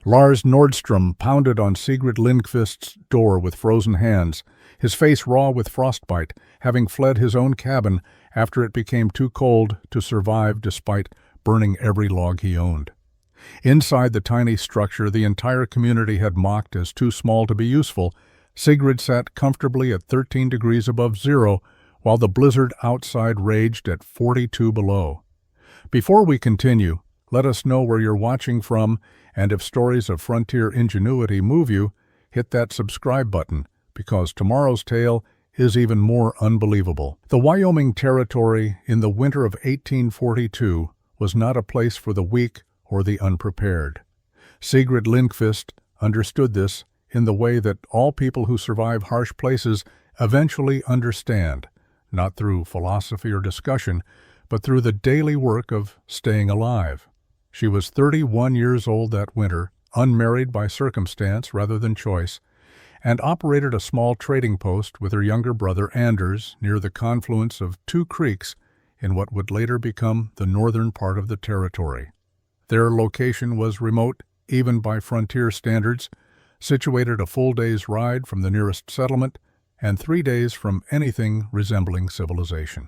Lars Nordstrom pounded on Sigrid Lindqvist's door with frozen hands, his face raw with frostbite, having fled his own cabin after it became too cold to survive despite burning every log he owned. Inside the tiny structure the entire community had mocked as too small to be useful, Sigrid sat comfortably at 13 degrees above zero, while the blizzard outside raged at 42 below. Before we continue, let us know where you're watching from, and if stories of frontier ingenuity move you, hit that subscribe button, because tomorrow's tale is even more unbelievable. The Wyoming Territory in the winter of 1842 was not a place for the weak or the unprepared. Sigrid Lindqvist understood this in the way that all people who survive harsh places eventually understand, not through philosophy or discussion, but through the daily work of staying alive. She was 31 years old that winter, unmarried by circumstance rather than choice, and operated a small trading post with her younger brother Anders near the confluence of two creeks in what would later become the northern part of the territory. Their location was remote, even by frontier standards, situated a full day's ride from the nearest settlement and 3 days from anything resembling civilization.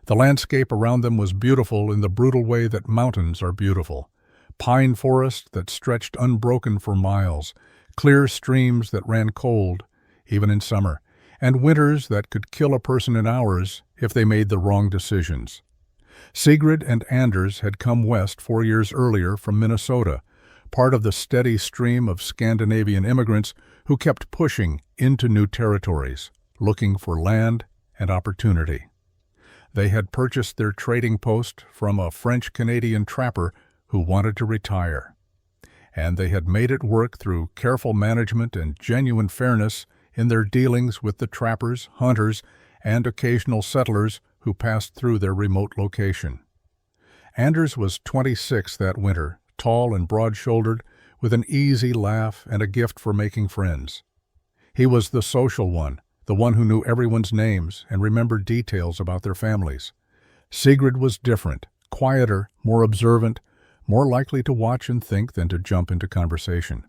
The landscape around them was beautiful in the brutal way that mountains are beautiful. Pine forests that stretched unbroken for miles, clear streams that ran cold, even in summer, and winters that could kill a person in hours if they made the wrong decisions. Sigrid and Anders had come west 4 years earlier from Minnesota, part of the steady stream of Scandinavian immigrants who kept pushing into new territories, looking for land and opportunity. They had purchased their trading post from a French-Canadian trapper who wanted to retire, and they had made it work through careful management and genuine fairness in their dealings with the trappers, hunters, and occasional settlers who passed through their remote location. Anders was 26 that winter, tall and broad-shouldered, with an easy laugh and a gift for making friends. He was the social one, the one who knew everyone's names and remembered details about their families. Sigrid was different, quieter, more observant, more likely to watch and think than to jump into conversation.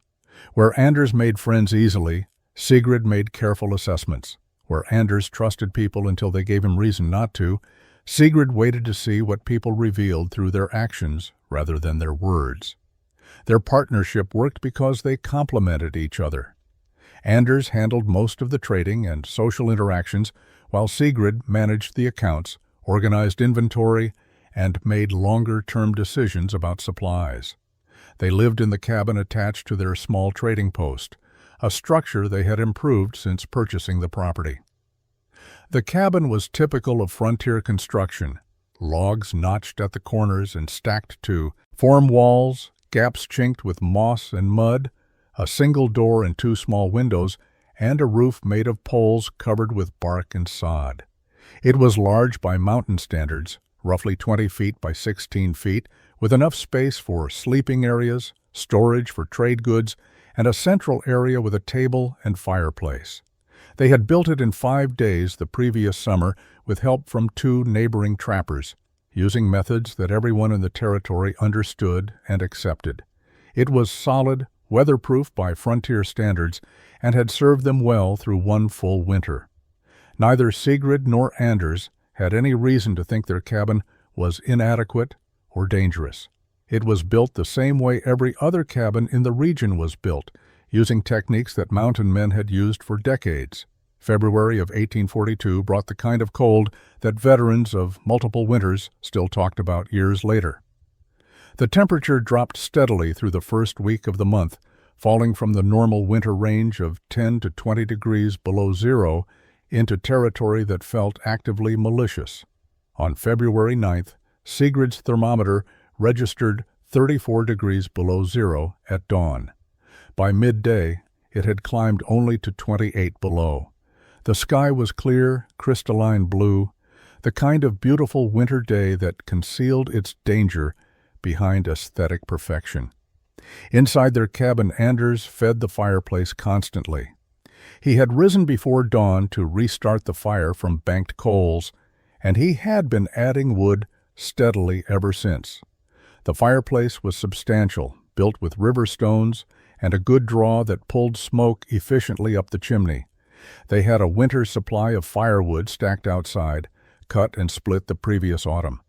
Where Anders made friends easily, Sigrid made careful assessments. Where Anders trusted people until they gave him reason not to, Sigrid waited to see what people revealed through their actions rather than their words. Their partnership worked because they complemented each other. Anders handled most of the trading and social interactions, while Sigrid managed the accounts, organized inventory, and made longer-term decisions about supplies. They lived in the cabin attached to their small trading post, a structure they had improved since purchasing the property. The cabin was typical of frontier construction, logs notched at the corners and stacked to form walls, gaps chinked with moss and mud, a single door and 2 small windows, and a roof made of poles covered with bark and sod. It was large by mountain standards, roughly 20 feet by 16 feet, with enough space for sleeping areas, storage for trade goods, and a central area with a table and fireplace. They had built it in 5 days the previous summer with help from 2 neighboring trappers, using methods that everyone in the territory understood and accepted. It was solid, weatherproof by frontier standards, and had served them well through 1 full winter. Neither Sigrid nor Anders had any reason to think their cabin was inadequate or dangerous. It was built the same way every other cabin in the region was built, using techniques that mountain men had used for decades. February of 1842 brought the kind of cold that veterans of multiple winters still talked about years later. The temperature dropped steadily through the first week of the month, falling from the normal winter range of 10 to 20 degrees below zero into territory that felt actively malicious. On February 9th, Sigrid's thermometer registered 34 degrees below zero at dawn. By midday, it had climbed only to 28 below. The sky was clear, crystalline blue, the kind of beautiful winter day that concealed its danger behind aesthetic perfection. Inside their cabin, Anders fed the fireplace constantly. He had risen before dawn to restart the fire from banked coals, and he had been adding wood steadily ever since. The fireplace was substantial, built with river stones, and a good draw that pulled smoke efficiently up the chimney. They had a winter's supply of firewood stacked outside, cut and split the previous autumn.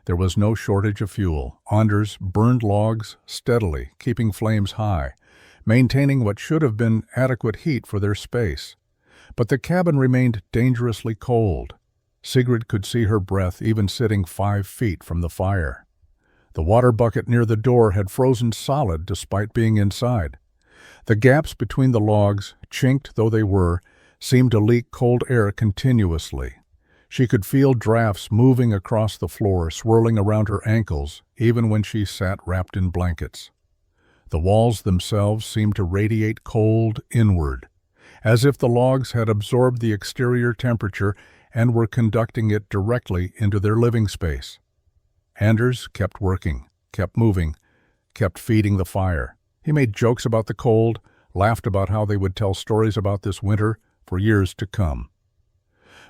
There was no shortage of fuel. Anders burned logs steadily, keeping flames high, maintaining what should have been adequate heat for their space. But the cabin remained dangerously cold. Sigrid could see her breath even sitting 5 feet from the fire. The water bucket near the door had frozen solid despite being inside. The gaps between the logs, chinked though they were, seemed to leak cold air continuously. She could feel drafts moving across the floor, swirling around her ankles, even when she sat wrapped in blankets. The walls themselves seemed to radiate cold inward, as if the logs had absorbed the exterior temperature and were conducting it directly into their living space. Anders kept working, kept moving, kept feeding the fire. He made jokes about the cold, laughed about how they would tell stories about this winter for years to come.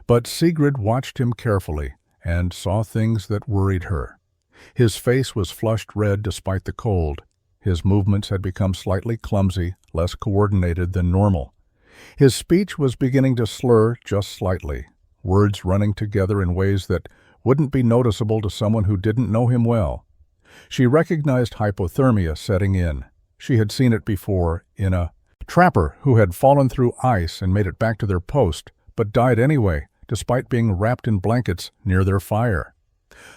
But Sigrid watched him carefully and saw things that worried her. His face was flushed red despite the cold. His movements had become slightly clumsy, less coordinated than normal. His speech was beginning to slur just slightly, words running together in ways that wouldn't be noticeable to someone who didn't know him well. She recognized hypothermia setting in. She had seen it before in a trapper who had fallen through ice and made it back to their post, but died anyway, despite being wrapped in blankets near their fire.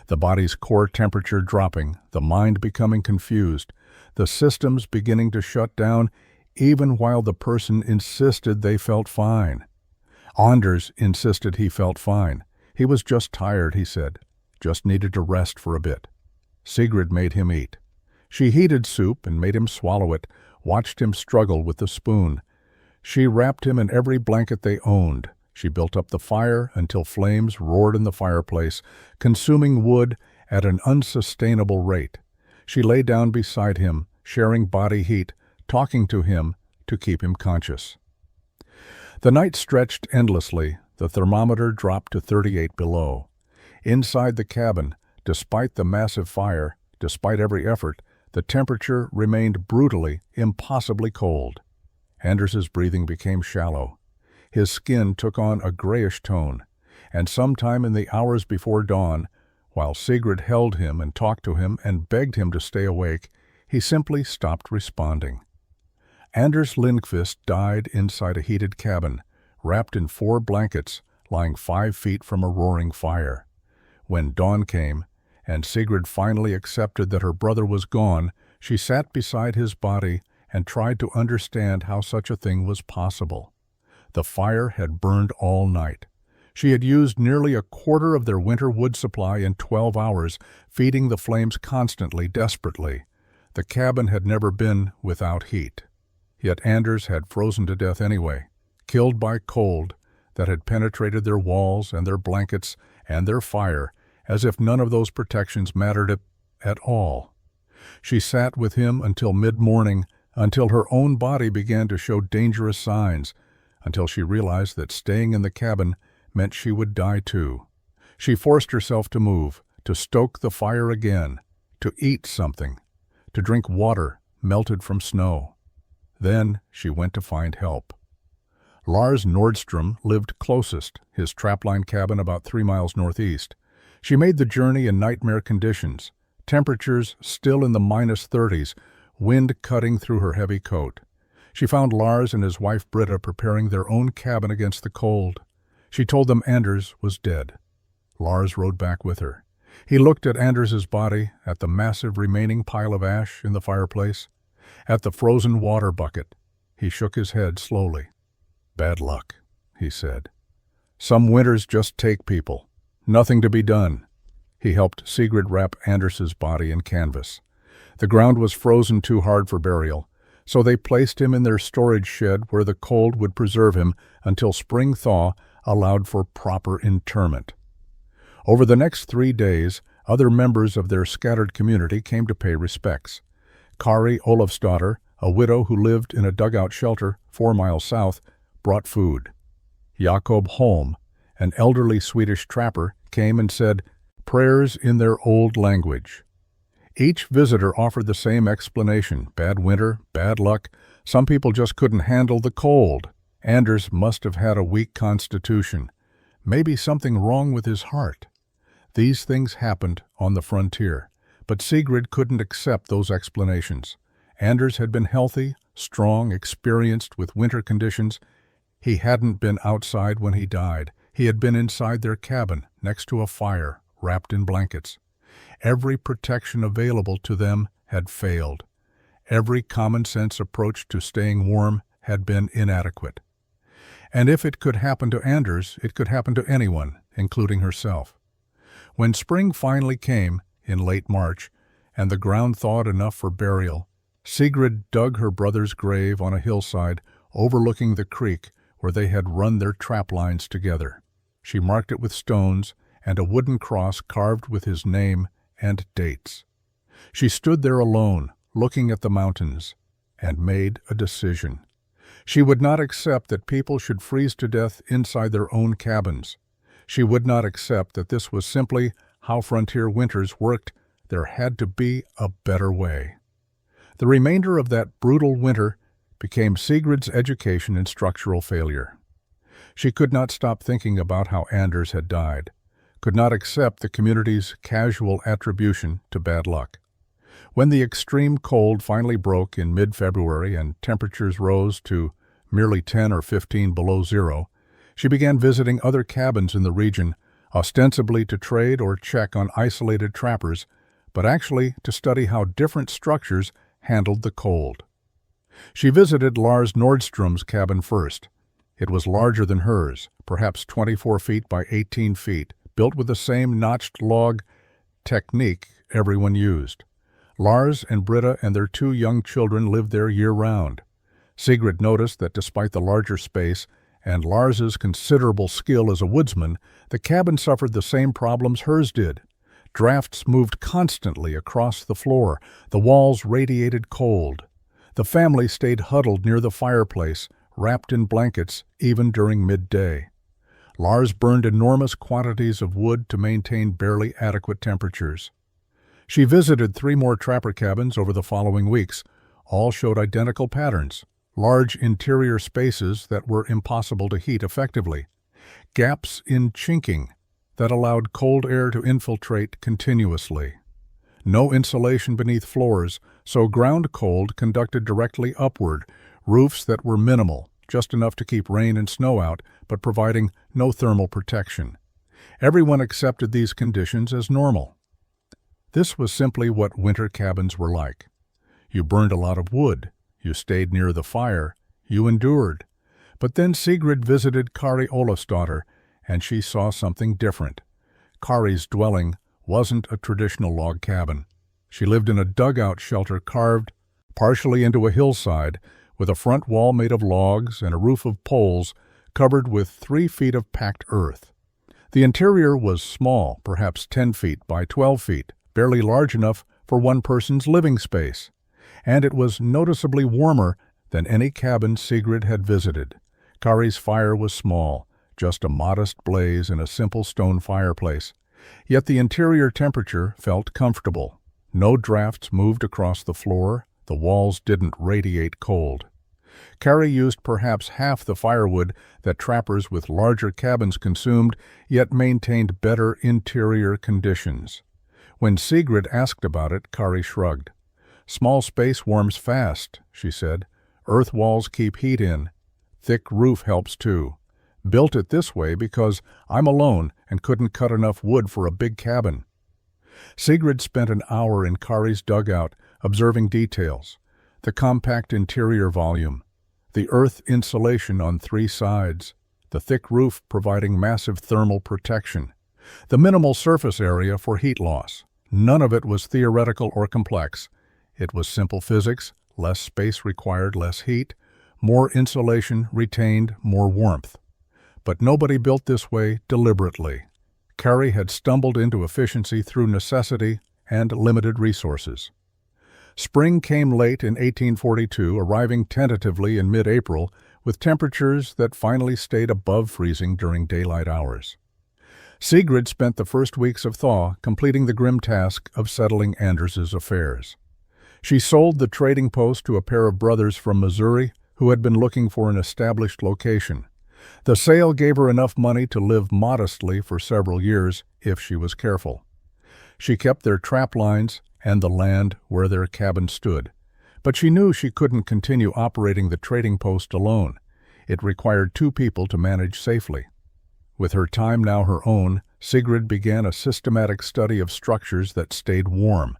The body's core temperature dropping, the mind becoming confused, the systems beginning to shut down, even while the person insisted they felt fine. Anders insisted he felt fine. He was just tired, he said, just needed to rest for a bit. Sigrid made him eat. She heated soup and made him swallow it, watched him struggle with the spoon. She wrapped him in every blanket they owned. She built up the fire until flames roared in the fireplace, consuming wood at an unsustainable rate. She lay down beside him, sharing body heat, talking to him to keep him conscious. The night stretched endlessly. The thermometer dropped to 38 below. Inside the cabin, despite the massive fire, despite every effort, the temperature remained brutally, impossibly cold. Anders's breathing became shallow. His skin took on a grayish tone, and sometime in the hours before dawn, while Sigrid held him and talked to him and begged him to stay awake, he simply stopped responding. Anders Lindqvist died inside a heated cabin, wrapped in 4 blankets, lying 5 feet from a roaring fire. When dawn came, and Sigrid finally accepted that her brother was gone, she sat beside his body and tried to understand how such a thing was possible. The fire had burned all night. She had used nearly a quarter of their winter wood supply in 12 hours, feeding the flames constantly, desperately. The cabin had never been without heat. Yet Anders had frozen to death anyway, killed by cold that had penetrated their walls and their blankets and their fire, as if none of those protections mattered at all. She sat with him until mid-morning, until her own body began to show dangerous signs, until she realized that staying in the cabin meant she would die too. She forced herself to move, to stoke the fire again, to eat something, to drink water melted from snow. Then she went to find help. Lars Nordstrom lived closest, his trapline cabin about 3 miles northeast. She made the journey in nightmare conditions, temperatures still in the -30s, wind cutting through her heavy coat. She found Lars and his wife Britta preparing their own cabin against the cold. She told them Anders was dead. Lars rode back with her. He looked at Anders's body, at the massive remaining pile of ash in the fireplace, at the frozen water bucket. He shook his head slowly. "Bad luck," he said. "Some winters just take people. Nothing to be done." He helped Sigrid wrap Anders's body in canvas. The ground was frozen too hard for burial, so they placed him in their storage shed where the cold would preserve him until spring thaw allowed for proper interment. Over the next 3 days, other members of their scattered community came to pay respects. Kari Olofsdottir, a widow who lived in a dugout shelter 4 miles south, brought food. Jakob Holm, an elderly Swedish trapper, came and said prayers in their old language. Each visitor offered the same explanation: bad winter, bad luck, Some people just couldn't handle the cold. Anders must have had a weak constitution. Maybe something wrong with his heart. These things happened on the frontier, but Sigrid couldn't accept those explanations. Anders had been healthy, strong, experienced with winter conditions. He hadn't been outside when he died. He had been inside their cabin, next to a fire, wrapped in blankets. Every protection available to them had failed. Every common-sense approach to staying warm had been inadequate. And if it could happen to Anders, it could happen to anyone, including herself. When spring finally came, in late March, and the ground thawed enough for burial, Sigrid dug her brother's grave on a hillside overlooking the creek where they had run their trap lines together. She marked it with stones and a wooden cross carved with his name and dates. She stood there alone, looking at the mountains, and made a decision. She would not accept that people should freeze to death inside their own cabins. She would not accept that this was simply how frontier winters worked. There had to be a better way. The remainder of that brutal winter became Sigrid's education in structural failure. She could not stop thinking about how Anders had died, could not accept the community's casual attribution to bad luck. When the extreme cold finally broke in mid-February and temperatures rose to merely 10 or 15 below zero, she began visiting other cabins in the region, ostensibly to trade or check on isolated trappers, but actually to study how different structures handled the cold. She visited Lars Nordstrom's cabin first. It was larger than hers, perhaps 24 feet by 18 feet, built with the same notched log technique everyone used. Lars and Britta and their 2 young children lived there year-round. Sigrid noticed that despite the larger space and Lars's considerable skill as a woodsman, the cabin suffered the same problems hers did. Drafts moved constantly across the floor. The walls radiated cold. The family stayed huddled near the fireplace, wrapped in blankets, even during midday. Lars burned enormous quantities of wood to maintain barely adequate temperatures. She visited 3 more trapper cabins over the following weeks. All showed identical patterns, large interior spaces that were impossible to heat effectively, gaps in chinking that allowed cold air to infiltrate continuously. No insulation beneath floors, so ground cold conducted directly upward, roofs that were minimal, just enough to keep rain and snow out, but providing no thermal protection. Everyone accepted these conditions as normal. This was simply what winter cabins were like. You burned a lot of wood, you stayed near the fire, you endured. But then Sigrid visited Kari Olafsdottir, and she saw something different. Kari's dwelling wasn't a traditional log cabin. She lived in a dugout shelter carved partially into a hillside, with a front wall made of logs and a roof of poles covered with 3 feet of packed earth. The interior was small, perhaps 10 feet by 12 feet, barely large enough for one person's living space, and it was noticeably warmer than any cabin Sigrid had visited. Kari's fire was small, just a modest blaze in a simple stone fireplace. Yet the interior temperature felt comfortable. No drafts moved across the floor. The walls didn't radiate cold. Kari used perhaps half the firewood that trappers with larger cabins consumed, yet maintained better interior conditions. When Sigrid asked about it, Kari shrugged. "Small space warms fast," she said. "Earth walls keep heat in. Thick roof helps too. Built it this way because I'm alone and couldn't cut enough wood for a big cabin." Sigrid spent an hour in Kari's dugout, observing details: the compact interior volume, the earth insulation on 3 sides, the thick roof providing massive thermal protection, the minimal surface area for heat loss. None of it was theoretical or complex. It was simple physics: less space required less heat, more insulation retained more warmth. But nobody built this way deliberately. Kari had stumbled into efficiency through necessity and limited resources. Spring came late in 1842, arriving tentatively in mid-April, with temperatures that finally stayed above freezing during daylight hours. Sigrid spent the first weeks of thaw completing the grim task of settling Anders's affairs. She sold the trading post to a pair of brothers from Missouri who had been looking for an established location. The sale gave her enough money to live modestly for several years if she was careful. She kept their trap lines and the land where their cabin stood, but she knew she couldn't continue operating the trading post alone. It required two people to manage safely. With her time now her own, Sigrid began a systematic study of structures that stayed warm.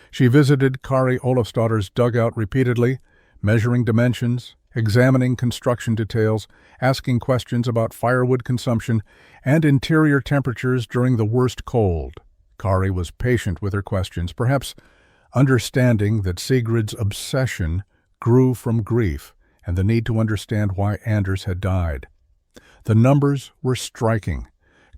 She visited Kari Olafsdottir's dugout repeatedly, measuring dimensions, examining construction details, asking questions about firewood consumption and interior temperatures during the worst cold. Kari was patient with her questions, perhaps understanding that Sigrid's obsession grew from grief and the need to understand why Anders had died. The numbers were striking.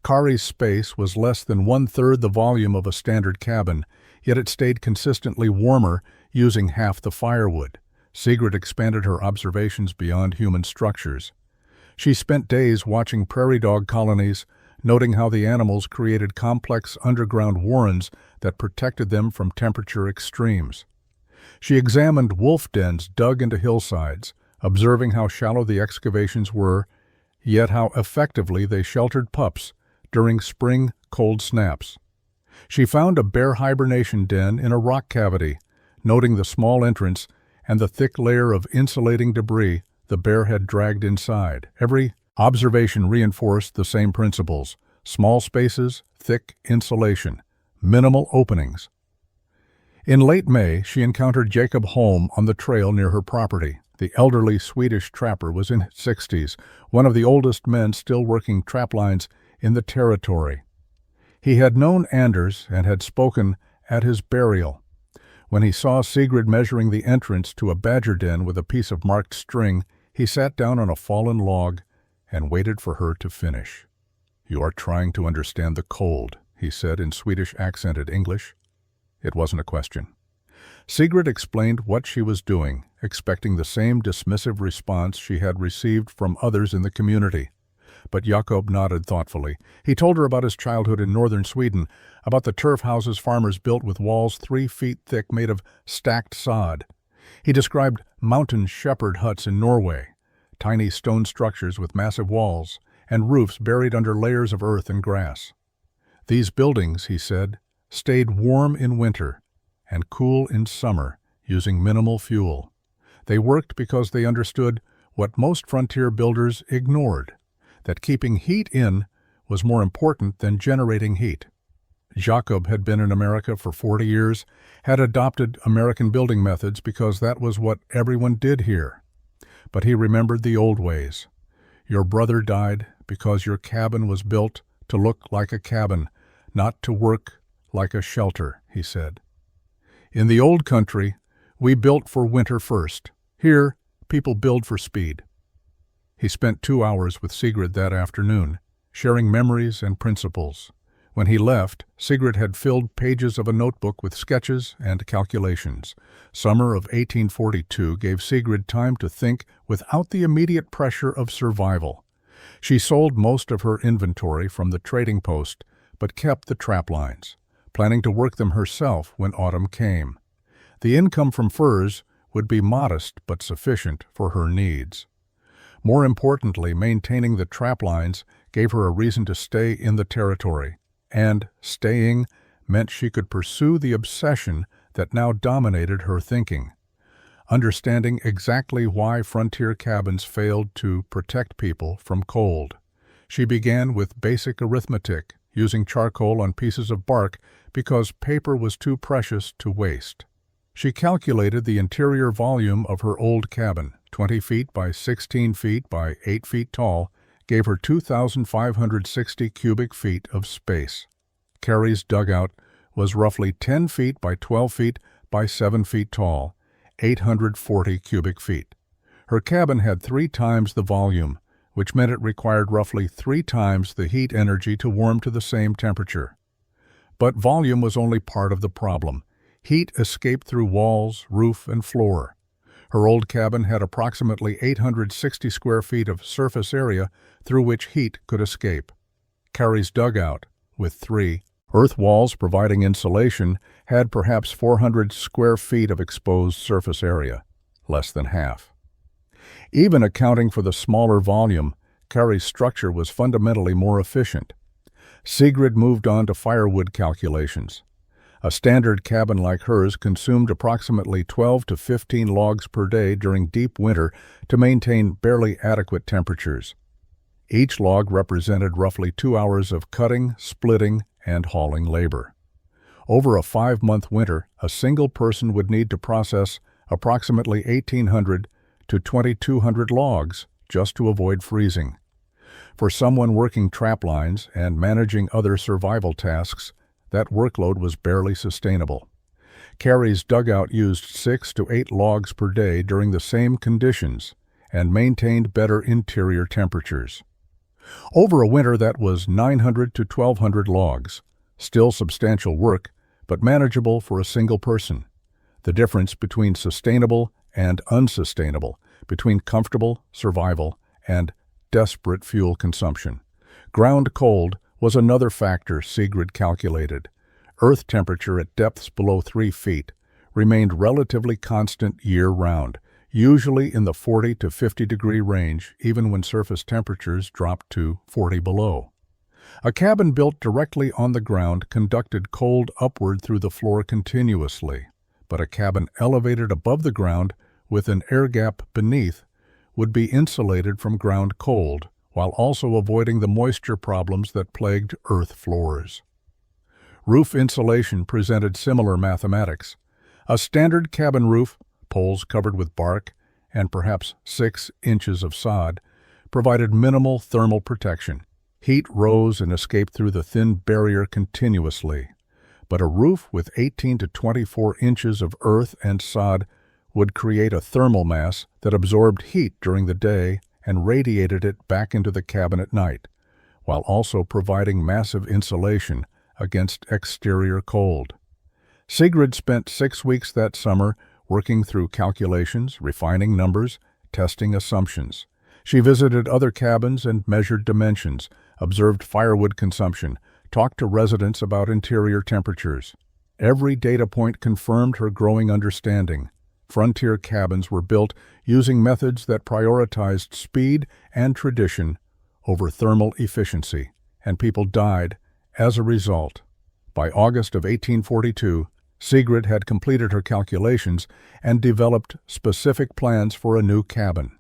Kari's space was less than one-third the volume of a standard cabin, yet it stayed consistently warmer using half the firewood. Sigrid expanded her observations beyond human structures. She spent days watching prairie dog colonies, noting how the animals created complex underground warrens that protected them from temperature extremes. She examined wolf dens dug into hillsides, observing how shallow the excavations were, yet how effectively they sheltered pups during spring cold snaps. She found a bear hibernation den in a rock cavity, noting the small entrance and the thick layer of insulating debris the bear had dragged inside. Every observation reinforced the same principles: small spaces, thick insulation, minimal openings. In late May, she encountered Jacob Holm on the trail near her property. The elderly Swedish trapper was in his 60s, one of the oldest men still working trap lines in the territory. He had known Anders and had spoken at his burial. When he saw Sigrid measuring the entrance to a badger den with a piece of marked string, he sat down on a fallen log and waited for her to finish. "You are trying to understand the cold," he said in Swedish accented English. It wasn't a question. Sigrid explained what she was doing, expecting the same dismissive response she had received from others in the community. But Jakob nodded thoughtfully. He told her about his childhood in northern Sweden, about the turf houses farmers built with walls 3 feet thick made of stacked sod. He described mountain shepherd huts in Norway, tiny stone structures with massive walls, and roofs buried under layers of earth and grass. These buildings, he said, stayed warm in winter and cool in summer, using minimal fuel. They worked because they understood what most frontier builders ignored, that keeping heat in was more important than generating heat. Jakob had been in America for 40 years, had adopted American building methods because that was what everyone did here. But he remembered the old ways. Your brother died because your cabin was built to look like a cabin, not to work like a shelter, he said. In the old country, we built for winter first. Here, people build for speed. He spent 2 hours with Sigrid that afternoon, sharing memories and principles. When he left, Sigrid had filled pages of a notebook with sketches and calculations. Summer of 1842 gave Sigrid time to think without the immediate pressure of survival. She sold most of her inventory from the trading post, but kept the trap lines, planning to work them herself when autumn came. The income from furs would be modest but sufficient for her needs. More importantly, maintaining the trap lines gave her a reason to stay in the territory, and staying meant she could pursue the obsession that now dominated her thinking. Understanding exactly why frontier cabins failed to protect people from cold. She began with basic arithmetic, using charcoal on pieces of bark because paper was too precious to waste. She calculated the interior volume of her old cabin, 20 feet by 16 feet by 8 feet tall, gave her 2,560 cubic feet of space. Kari's dugout was roughly 10 feet by 12 feet by 7 feet tall, 840 cubic feet. Her cabin had 3 times the volume, which meant it required roughly 3 times the heat energy to warm to the same temperature. But volume was only part of the problem. Heat escaped through walls, roof, and floor. Her old cabin had approximately 860 square feet of surface area through which heat could escape. Kari's dugout, with 3, Earth walls providing insulation had perhaps 400 square feet of exposed surface area, less than half. Even accounting for the smaller volume, Carrie's structure was fundamentally more efficient. Sigrid moved on to firewood calculations. A standard cabin like hers consumed approximately 12 to 15 logs per day during deep winter to maintain barely adequate temperatures. Each log represented roughly 2 hours of cutting, splitting, and hauling labor. Over a 5-month winter, a single person would need to process approximately 1,800 to 2,200 logs just to avoid freezing. For someone working trap lines and managing other survival tasks, that workload was barely sustainable. Carrie's dugout used 6 to 8 logs per day during the same conditions and maintained better interior temperatures. Over a winter, that was 900 to 1,200 logs. Still substantial work, but manageable for a single person. The difference between sustainable and unsustainable, between comfortable survival and desperate fuel consumption. Ground cold was another factor Sigrid calculated. Earth temperature at depths below 3 feet remained relatively constant year-round, usually in the 40 to 50 degree range, even when surface temperatures dropped to 40 below. A cabin built directly on the ground conducted cold upward through the floor continuously, but a cabin elevated above the ground with an air gap beneath would be insulated from ground cold, while also avoiding the moisture problems that plagued earth floors. Roof insulation presented similar mathematics. A standard cabin roof, poles covered with bark, and perhaps 6 inches of sod, provided minimal thermal protection. Heat rose and escaped through the thin barrier continuously. But a roof with 18 to 24 inches of earth and sod would create a thermal mass that absorbed heat during the day and radiated it back into the cabin at night, while also providing massive insulation against exterior cold. Sigrid spent 6 weeks that summer working through calculations, refining numbers, testing assumptions. She visited other cabins and measured dimensions, observed firewood consumption, talked to residents about interior temperatures. Every data point confirmed her growing understanding. Frontier cabins were built using methods that prioritized speed and tradition over thermal efficiency, and people died as a result. By August of 1842, Sigrid had completed her calculations and developed specific plans for a new cabin.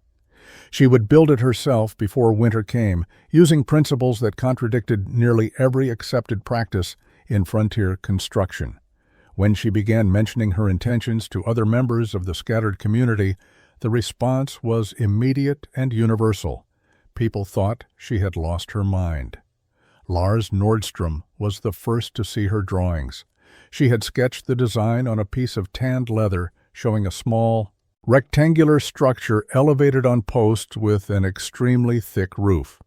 She would build it herself before winter came, using principles that contradicted nearly every accepted practice in frontier construction. When she began mentioning her intentions to other members of the scattered community, the response was immediate and universal. People thought she had lost her mind. Lars Nordstrom was the first to see her drawings. She had sketched the design on a piece of tanned leather showing a small, rectangular structure elevated on posts with an extremely thick roof.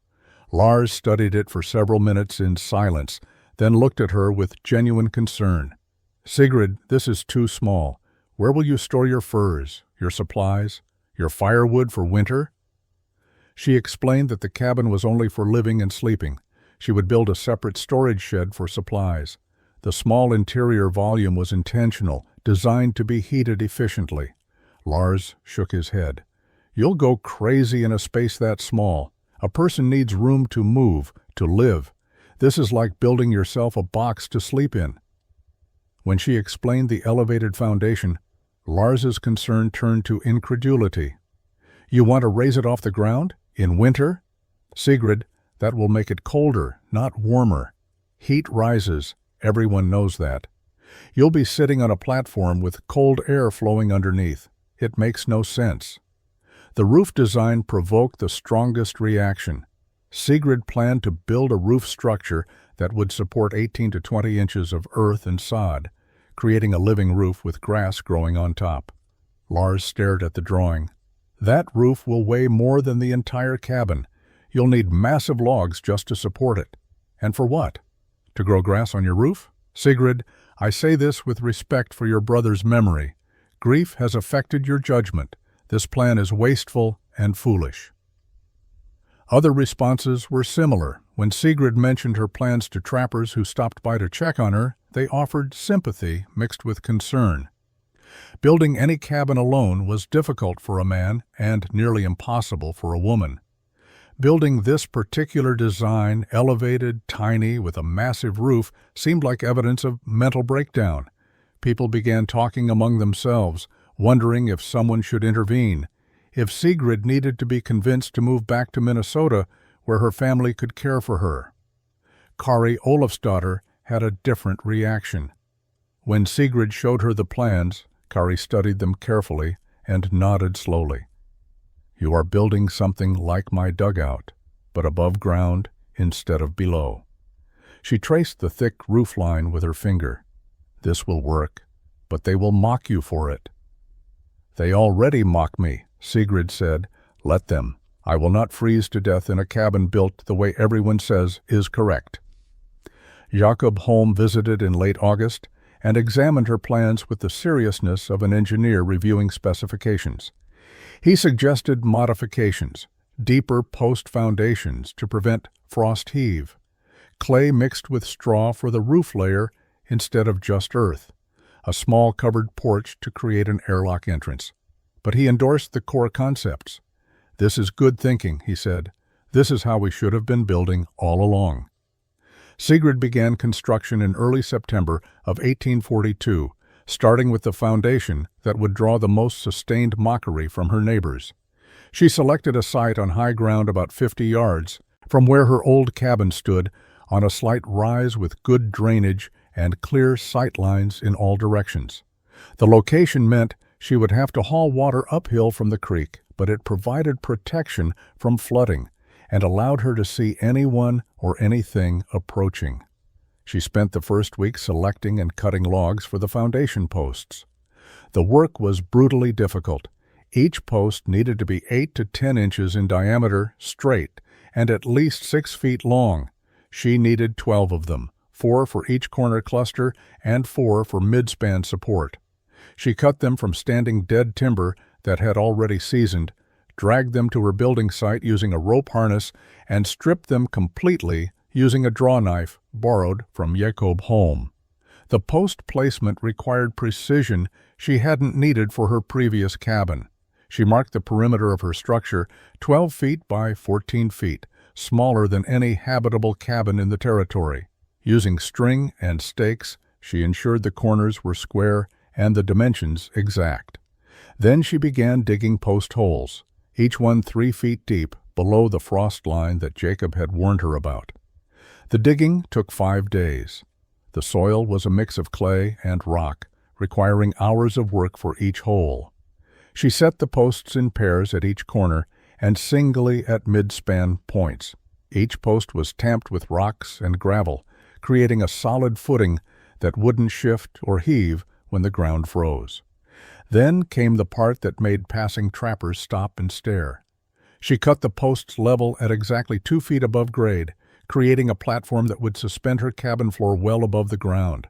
Lars studied it for several minutes in silence, then looked at her with genuine concern. "Sigrid, this is too small. Where will you store your furs, your supplies, your firewood for winter?" She explained that the cabin was only for living and sleeping. She would build a separate storage shed for supplies. The small interior volume was intentional, designed to be heated efficiently. Lars shook his head. "You'll go crazy in a space that small. A person needs room to move, to live. This is like building yourself a box to sleep in." When she explained the elevated foundation, Lars's concern turned to incredulity. "You want to raise it off the ground? In winter?" "Sigrid, that will make it colder, not warmer. Heat rises. Everyone knows that. You'll be sitting on a platform with cold air flowing underneath. It makes no sense." The roof design provoked the strongest reaction. Sigrid planned to build a roof structure that would support 18 to 20 inches of earth and sod, creating a living roof with grass growing on top. Lars stared at the drawing. "That roof will weigh more than the entire cabin. You'll need massive logs just to support it. And for what? To grow grass on your roof? Sigrid, I say this with respect for your brother's memory. Grief has affected your judgment. This plan is wasteful and foolish." Other responses were similar. When Sigrid mentioned her plans to trappers who stopped by to check on her, they offered sympathy mixed with concern. Building any cabin alone was difficult for a man and nearly impossible for a woman. Building this particular design, elevated, tiny, with a massive roof, seemed like evidence of mental breakdown. People began talking among themselves, wondering if someone should intervene, if Sigrid needed to be convinced to move back to Minnesota, where her family could care for her. Kari Olafsdottir had a different reaction. When Sigrid showed her the plans, Kari studied them carefully and nodded slowly. "You are building something like my dugout, but above ground instead of below." She traced the thick roof line with her finger. "This will work, but they will mock you for it." "They already mock me," Sigrid said. "Let them. I will not freeze to death in a cabin built the way everyone says is correct." Jakob Holm visited in late August and examined her plans with the seriousness of an engineer reviewing specifications. He suggested modifications, deeper post foundations to prevent frost heave, clay mixed with straw for the roof layer instead of just earth, a small covered porch to create an airlock entrance. But he endorsed the core concepts. "This is good thinking," he said. "This is how we should have been building all along." Sigrid began construction in early September of 1842, starting with the foundation that would draw the most sustained mockery from her neighbors. She selected a site on high ground about 50 yards from where her old cabin stood, on a slight rise with good drainage and clear sight lines in all directions. The location meant she would have to haul water uphill from the creek, but it provided protection from flooding and allowed her to see anyone or anything approaching. She spent the first week selecting and cutting logs for the foundation posts. The work was brutally difficult. Each post needed to be 8 to 10 inches in diameter, straight, and at least 6 feet long. She needed 12 of them, 4 for each corner cluster and 4 for midspan support. She cut them from standing dead timber that had already seasoned, dragged them to her building site using a rope harness, and stripped them completely using a draw knife borrowed from Jakob Holm. The post placement required precision she hadn't needed for her previous cabin. She marked the perimeter of her structure 12 feet by 14 feet, smaller than any habitable cabin in the territory. Using string and stakes, she ensured the corners were square and the dimensions exact. Then she began digging post holes, each one 3 feet deep below the frost line that Jacob had warned her about. The digging took 5 days. The soil was a mix of clay and rock, requiring hours of work for each hole. She set the posts in pairs at each corner and singly at midspan points. Each post was tamped with rocks and gravel, creating a solid footing that wouldn't shift or heave when the ground froze. Then came the part that made passing trappers stop and stare. She cut the posts level at exactly 2 feet above grade, creating a platform that would suspend her cabin floor well above the ground.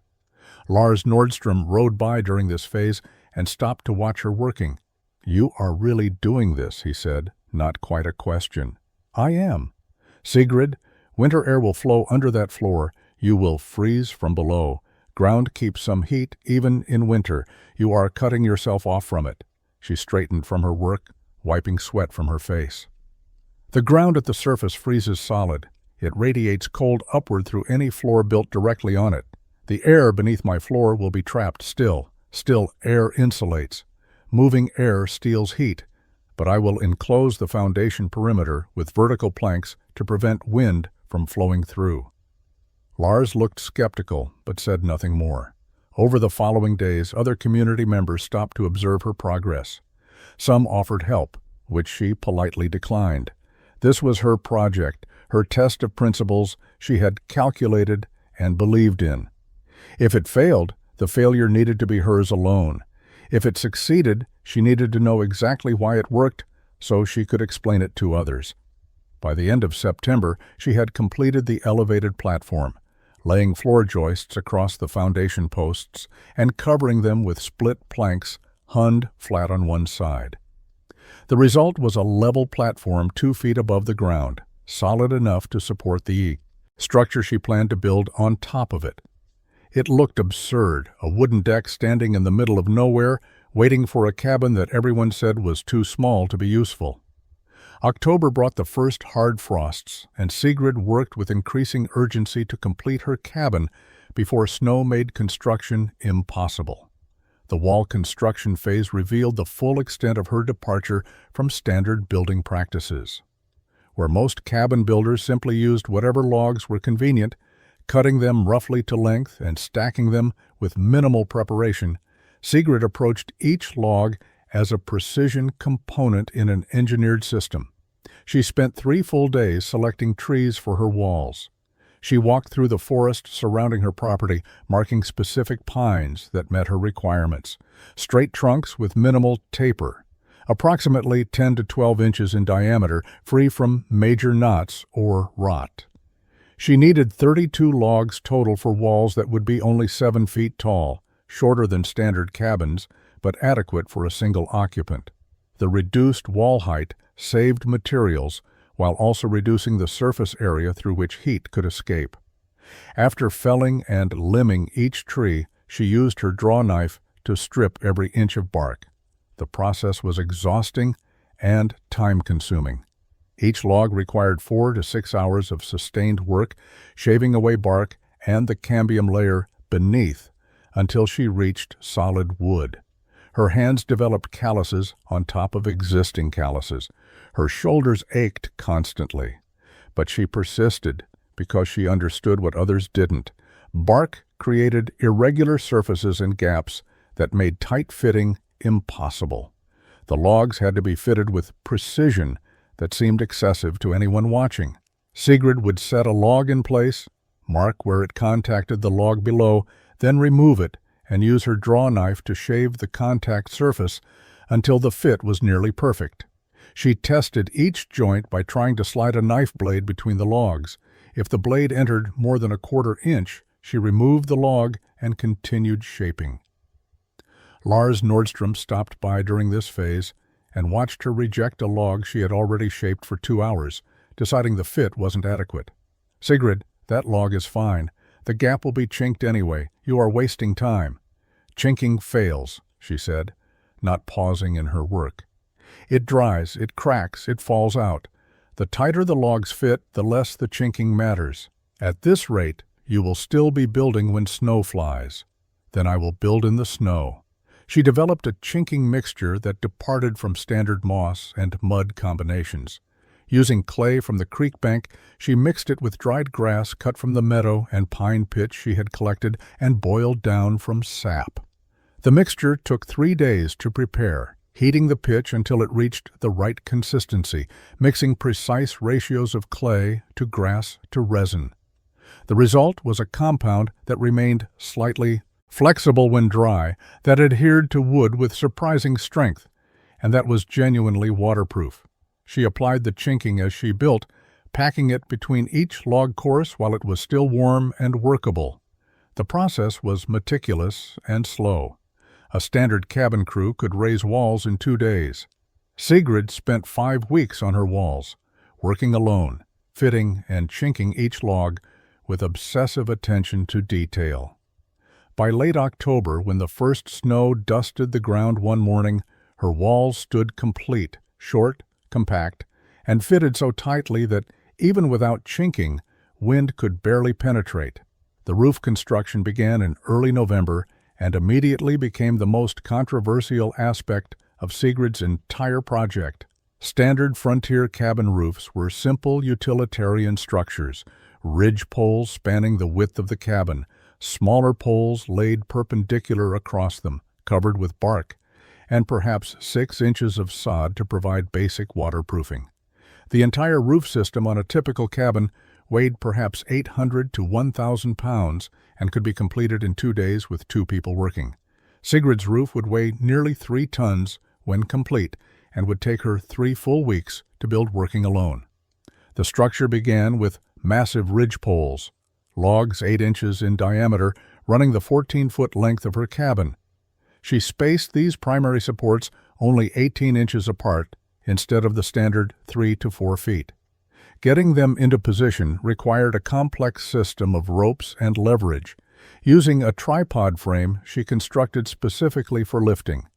Lars Nordstrom rode by during this phase and stopped to watch her working. "You are really doing this," he said, not quite a question. "I am." "Sigrid, winter air will flow under that floor. You will freeze from below. Ground keeps some heat even in winter. You are cutting yourself off from it." She straightened from her work, wiping sweat from her face. "The ground at the surface freezes solid. It radiates cold upward through any floor built directly on it. The air beneath my floor will be trapped still. Still, air insulates. Moving air steals heat, but I will enclose the foundation perimeter with vertical planks to prevent wind from flowing through." Lars looked skeptical, but said nothing more. Over the following days, other community members stopped to observe her progress. Some offered help, which she politely declined. This was her project, her test of principles she had calculated and believed in. If it failed, the failure needed to be hers alone. If it succeeded, she needed to know exactly why it worked so she could explain it to others. By the end of September, she had completed the elevated platform, laying floor joists across the foundation posts and covering them with split planks hunned flat on one side. The result was a level platform 2 feet above the ground, solid enough to support the structure she planned to build on top of it. It looked absurd, a wooden deck standing in the middle of nowhere, waiting for a cabin that everyone said was too small to be useful. October brought the first hard frosts, and Sigrid worked with increasing urgency to complete her cabin before snow made construction impossible. The wall construction phase revealed the full extent of her departure from standard building practices. Where most cabin builders simply used whatever logs were convenient, cutting them roughly to length and stacking them with minimal preparation, Sigrid approached each log as a precision component in an engineered system. She spent 3 full days selecting trees for her walls. She walked through the forest surrounding her property, marking specific pines that met her requirements. Straight trunks with minimal taper, approximately 10 to 12 inches in diameter, free from major knots or rot. She needed 32 logs total for walls that would be only 7 feet tall, shorter than standard cabins, but adequate for a single occupant. The reduced wall height saved materials while also reducing the surface area through which heat could escape. After felling and limbing each tree, she used her draw knife to strip every inch of bark. The process was exhausting and time-consuming. Each log required 4 to 6 hours of sustained work, shaving away bark and the cambium layer beneath until she reached solid wood. Her hands developed calluses on top of existing calluses. Her shoulders ached constantly, but she persisted because she understood what others didn't. Bark created irregular surfaces and gaps that made tight fitting impossible. The logs had to be fitted with precision that seemed excessive to anyone watching. Sigrid would set a log in place, mark where it contacted the log below, then remove it and use her draw knife to shave the contact surface until the fit was nearly perfect. She tested each joint by trying to slide a knife blade between the logs. If the blade entered more than a 1/4 inch, she removed the log and continued shaping. Lars Nordstrom stopped by during this phase and watched her reject a log she had already shaped for 2 hours, deciding the fit wasn't adequate. "Sigrid, that log is fine. The gap will be chinked anyway. You are wasting time." "Chinking fails," she said, not pausing in her work. "It dries, it cracks, it falls out. The tighter the logs fit, the less the chinking matters. At this rate, you will still be building when snow flies. Then I will build in the snow." She developed a chinking mixture that departed from standard moss and mud combinations. Using clay from the creek bank, she mixed it with dried grass cut from the meadow and pine pitch she had collected and boiled down from sap. The mixture took 3 days to prepare, heating the pitch until it reached the right consistency, mixing precise ratios of clay to grass to resin. The result was a compound that remained slightly flexible when dry, that adhered to wood with surprising strength, and that was genuinely waterproof. She applied the chinking as she built, packing it between each log course while it was still warm and workable. The process was meticulous and slow. A standard cabin crew could raise walls in 2 days. Sigrid spent 5 weeks on her walls, working alone, fitting and chinking each log with obsessive attention to detail. By late October, when the first snow dusted the ground one morning, her walls stood complete, short, compact, and fitted so tightly that, even without chinking, wind could barely penetrate. The roof construction began in early November and immediately became the most controversial aspect of Sigrid's entire project. Standard frontier cabin roofs were simple utilitarian structures, ridge poles spanning the width of the cabin, smaller poles laid perpendicular across them, covered with bark, and perhaps 6 inches of sod to provide basic waterproofing. The entire roof system on a typical cabin weighed perhaps 800 to 1,000 pounds and could be completed in 2 days with 2 people working. Sigrid's roof would weigh nearly 3 tons when complete and would take her 3 full weeks to build working alone. The structure began with massive ridge poles, logs 8 inches in diameter, running the 14-foot length of her cabin. She spaced these primary supports only 18 inches apart instead of the standard 3 to 4 feet. Getting them into position required a complex system of ropes and leverage, using a tripod frame she constructed specifically for lifting.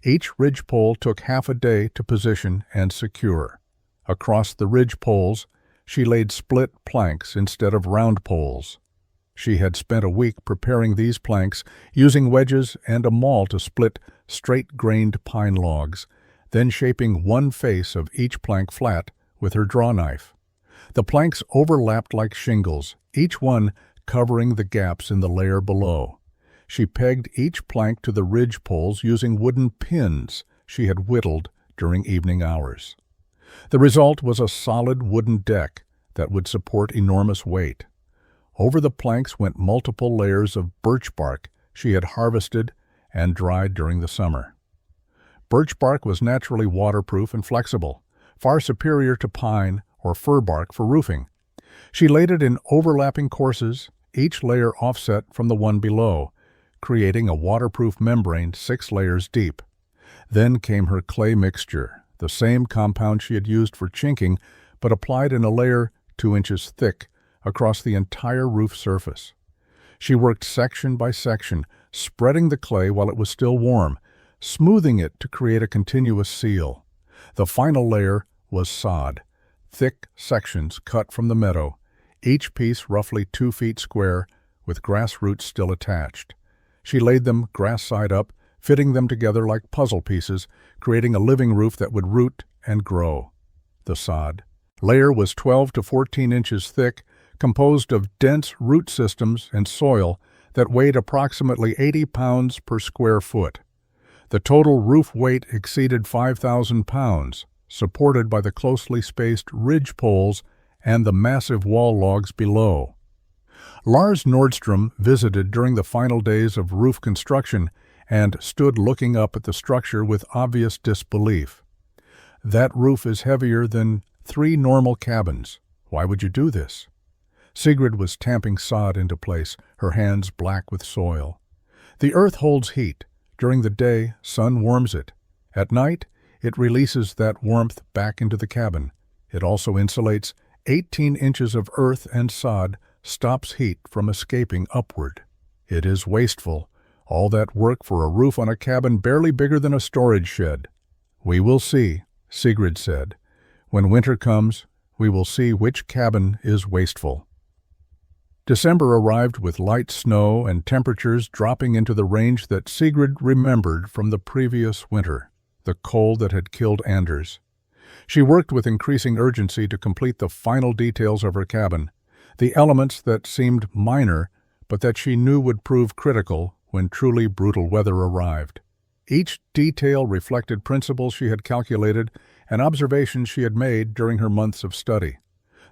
Each ridge pole took half a day to position and secure. Across the ridge poles, she laid split planks instead of round poles. She had spent a week preparing these planks, using wedges and a maul to split straight-grained pine logs, then shaping one face of each plank flat with her draw knife. The planks overlapped like shingles, each one covering the gaps in the layer below. She pegged each plank to the ridge poles using wooden pins she had whittled during evening hours. The result was a solid wooden deck that would support enormous weight. Over the planks went multiple layers of birch bark she had harvested and dried during the summer. Birch bark was naturally waterproof and flexible, far superior to pine or fir bark for roofing. She laid it in overlapping courses, each layer offset from the one below, creating a waterproof membrane 6 layers deep. Then came her clay mixture, the same compound she had used for chinking, but applied in a layer 2 inches thick across the entire roof surface. She worked section by section, spreading the clay while it was still warm, smoothing it to create a continuous seal. The final layer was sod, thick sections cut from the meadow, each piece roughly 2 feet square, with grass roots still attached. She laid them grass side up, fitting them together like puzzle pieces, creating a living roof that would root and grow. The sod layer was 12 to 14 inches thick, composed of dense root systems and soil that weighed approximately 80 pounds per square foot. The total roof weight exceeded 5,000 pounds, supported by the closely spaced ridge poles and the massive wall logs below. Lars Nordstrom visited during the final days of roof construction and stood looking up at the structure with obvious disbelief. "That roof is heavier than 3 normal cabins. Why would you do this?" Sigrid was tamping sod into place, her hands black with soil. "The earth holds heat. During the day, sun warms it. At night, it releases that warmth back into the cabin. It also insulates 18 inches of earth and sod, stops heat from escaping upward. It is wasteful, all that work for a roof on a cabin barely bigger than a storage shed." "We will see," Sigrid said. "When winter comes, we will see which cabin is wasteful." December arrived with light snow and temperatures dropping into the range that Sigrid remembered from the previous winter, the cold that had killed Anders. She worked with increasing urgency to complete the final details of her cabin, the elements that seemed minor but that she knew would prove critical when truly brutal weather arrived. Each detail reflected principles she had calculated and observations she had made during her months of study.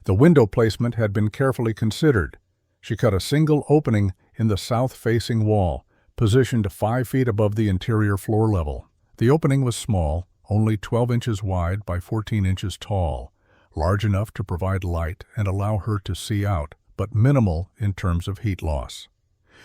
The window placement had been carefully considered. She cut a single opening in the south-facing wall, positioned 5 feet above the interior floor level. The opening was small, only 12 inches wide by 14 inches tall, large enough to provide light and allow her to see out, but minimal in terms of heat loss.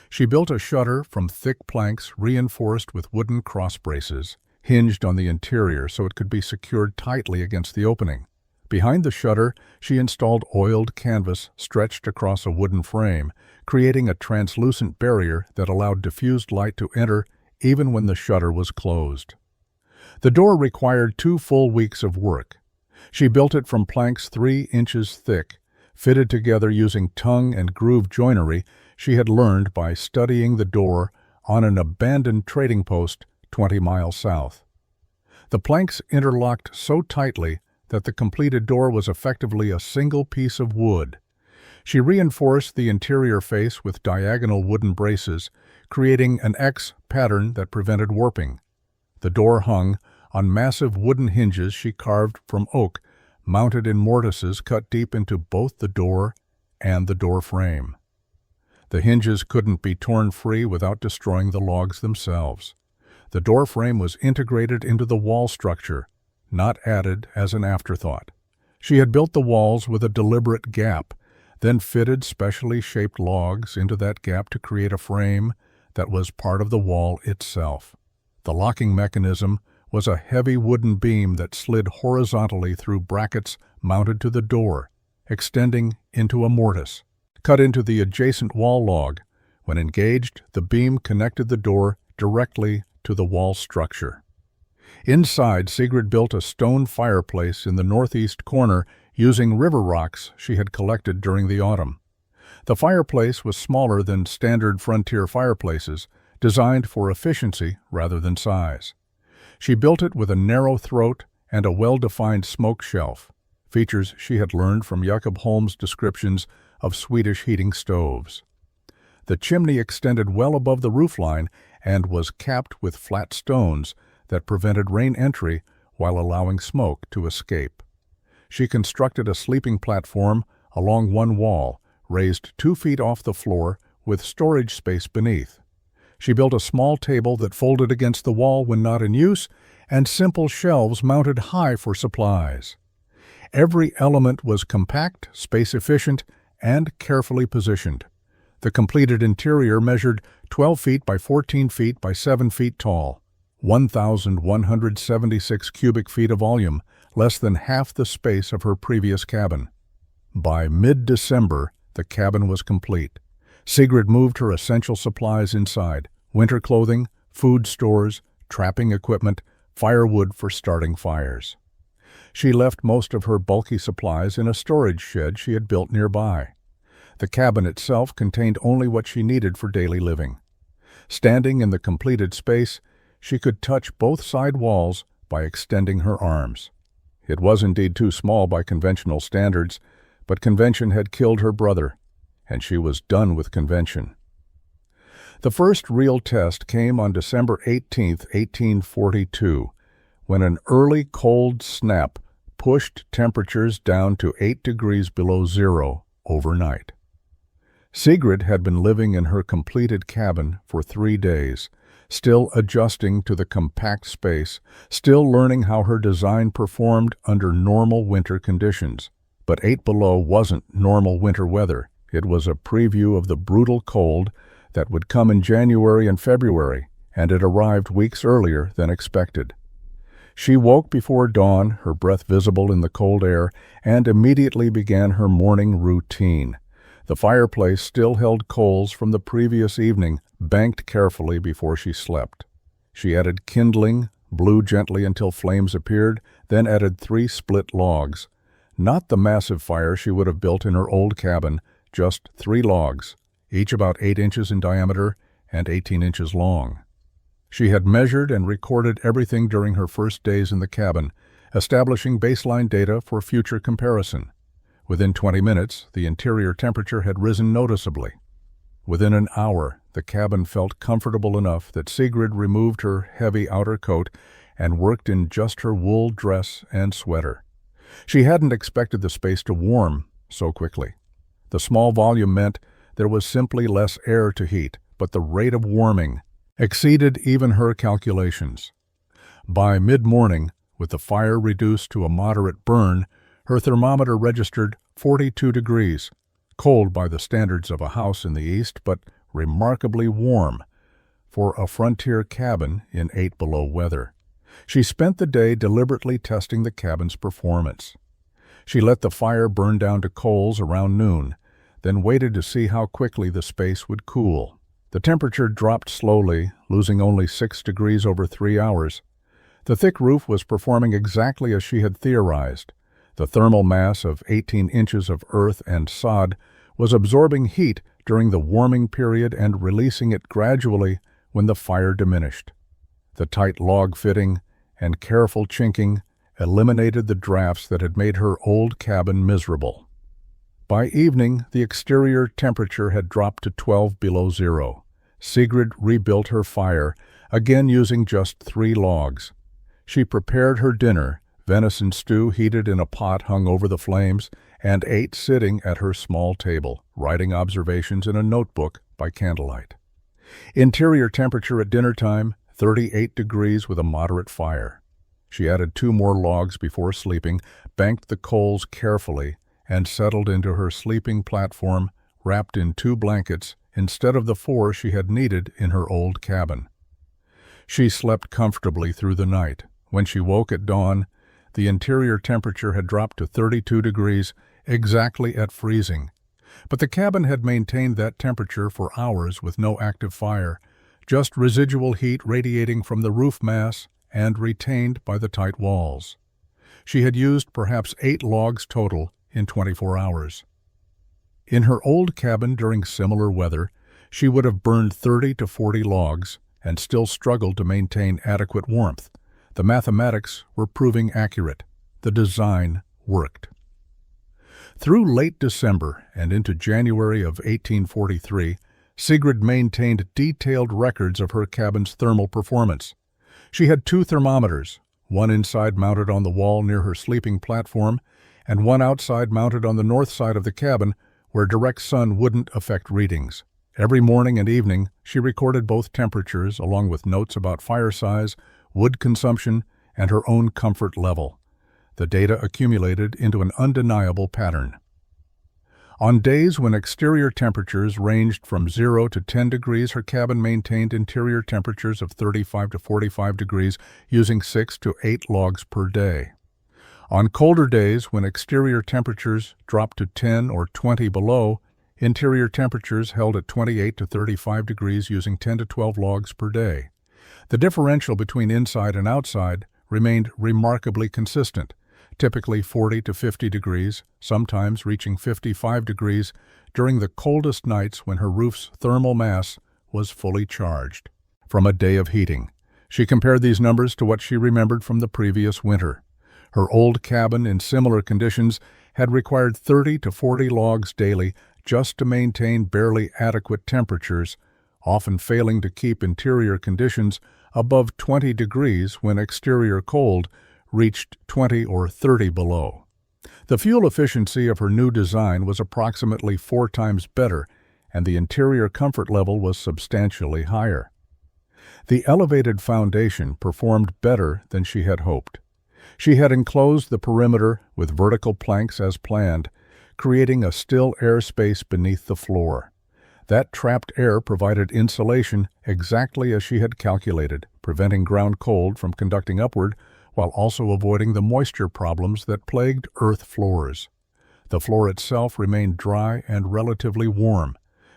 She built a shutter from thick planks reinforced with wooden cross braces, hinged on the interior so it could be secured tightly against the opening. Behind the shutter, she installed oiled canvas stretched across a wooden frame, creating a translucent barrier that allowed diffused light to enter even when the shutter was closed. The door required 2 full weeks of work. She built it from planks 3 inches thick, fitted together using tongue and groove joinery she had learned by studying the door on an abandoned trading post 20 miles south. The planks interlocked so tightly that the completed door was effectively a single piece of wood. She reinforced the interior face with diagonal wooden braces, creating an X pattern that prevented warping. The door hung on massive wooden hinges she carved from oak, mounted in mortises cut deep into both the door and the door frame. The hinges couldn't be torn free without destroying the logs themselves. The door frame was integrated into the wall structure, not added as an afterthought. She had built the walls with a deliberate gap, then fitted specially shaped logs into that gap to create a frame that was part of the wall itself. The locking mechanism was a heavy wooden beam that slid horizontally through brackets mounted to the door, extending into a mortise, cut into the adjacent wall log. When engaged, the beam connected the door directly to the wall structure. Inside, Sigrid built a stone fireplace in the northeast corner using river rocks she had collected during the autumn. The fireplace was smaller than standard frontier fireplaces, designed for efficiency rather than size. She built it with a narrow throat and a well-defined smoke shelf, features she had learned from Jakob Holm's descriptions of Swedish heating stoves. The chimney extended well above the roofline and was capped with flat stones that prevented rain entry while allowing smoke to escape. She constructed a sleeping platform along one wall, raised 2 feet off the floor with storage space beneath. She built a small table that folded against the wall when not in use, and simple shelves mounted high for supplies. Every element was compact, space-efficient, and carefully positioned. The completed interior measured 12 feet by 14 feet by 7 feet tall, 1,176 cubic feet of volume, less than half the space of her previous cabin. By mid-December, the cabin was complete. Sigrid moved her essential supplies inside: winter clothing, food stores, trapping equipment, firewood for starting fires. She left most of her bulky supplies in a storage shed she had built nearby. The cabin itself contained only what she needed for daily living. Standing in the completed space, she could touch both side walls by extending her arms. It was indeed too small by conventional standards, but convention had killed her brother, and she was done with convention. The first real test came on December 18, 1842, when an early cold snap pushed temperatures down to 8 degrees below zero overnight. Sigrid had been living in her completed cabin for 3 days, still adjusting to the compact space, still learning how her design performed under normal winter conditions. But 8 below wasn't normal winter weather. It was a preview of the brutal cold that would come in January and February, and it arrived weeks earlier than expected. She woke before dawn, her breath visible in the cold air, and immediately began her morning routine. The fireplace still held coals from the previous evening, banked carefully before she slept. She added kindling, blew gently until flames appeared, then added 3 split logs. Not the massive fire she would have built in her old cabin, just 3 logs, each about 8 inches in diameter and 18 inches long. She had measured and recorded everything during her first days in the cabin, establishing baseline data for future comparison. Within 20 minutes, the interior temperature had risen noticeably. Within an hour, the cabin felt comfortable enough that Sigrid removed her heavy outer coat and worked in just her wool dress and sweater. She hadn't expected the space to warm so quickly. The small volume meant there was simply less air to heat, but the rate of warming exceeded even her calculations. By mid-morning, with the fire reduced to a moderate burn, her thermometer registered 42 degrees, cold by the standards of a house in the east, but remarkably warm for a frontier cabin in 8 below weather. She spent the day deliberately testing the cabin's performance. She let the fire burn down to coals around noon, then waited to see how quickly the space would cool. The temperature dropped slowly, losing only 6 degrees over 3 hours. The thick roof was performing exactly as she had theorized. The thermal mass of 18 inches of earth and sod was absorbing heat during the warming period and releasing it gradually when the fire diminished. The tight log fitting and careful chinking eliminated the drafts that had made her old cabin miserable. By evening, the exterior temperature had dropped to 12 below zero. Sigrid rebuilt her fire, again using just 3 logs. She prepared her dinner, venison stew heated in a pot hung over the flames, and ate sitting at her small table, writing observations in a notebook by candlelight. Interior temperature at dinner time, 38 degrees with a moderate fire. She added 2 more logs before sleeping, banked the coals carefully, and settled into her sleeping platform, wrapped in 2 blankets instead of the 4 she had needed in her old cabin. She slept comfortably through the night. When she woke at dawn, the interior temperature had dropped to 32 degrees, exactly at freezing. But the cabin had maintained that temperature for hours with no active fire, just residual heat radiating from the roof mass and retained by the tight walls. She had used perhaps 8 logs total in 24 hours. In her old cabin during similar weather, she would have burned 30 to 40 logs and still struggled to maintain adequate warmth. The mathematics were proving accurate. The design worked. Through late December and into January of 1843, Sigrid maintained detailed records of her cabin's thermal performance. She had 2 thermometers, one inside mounted on the wall near her sleeping platform, and one outside mounted on the north side of the cabin where direct sun wouldn't affect readings. Every morning and evening, she recorded both temperatures along with notes about fire size, wood consumption, and her own comfort level. The data accumulated into an undeniable pattern. On days when exterior temperatures ranged from 0 to 10 degrees, her cabin maintained interior temperatures of 35 to 45 degrees using 6 to 8 logs per day. On colder days when exterior temperatures dropped to 10 or 20 below, interior temperatures held at 28 to 35 degrees using 10 to 12 logs per day. The differential between inside and outside remained remarkably consistent, typically 40 to 50 degrees, sometimes reaching 55 degrees during the coldest nights when her roof's thermal mass was fully charged. From a day of heating, she compared these numbers to what she remembered from the previous winter. Her old cabin in similar conditions had required 30 to 40 logs daily just to maintain barely adequate temperatures, often failing to keep interior conditions above 20 degrees when exterior cold reached 20 or 30 below. The fuel efficiency of her new design was approximately 4 times better, and the interior comfort level was substantially higher. The elevated foundation performed better than she had hoped. She had enclosed the perimeter with vertical planks as planned, creating a still airspace beneath the floor. That trapped air provided insulation exactly as she had calculated, preventing ground cold from conducting upward while also avoiding the moisture problems that plagued earth floors. The floor itself remained dry and relatively warm,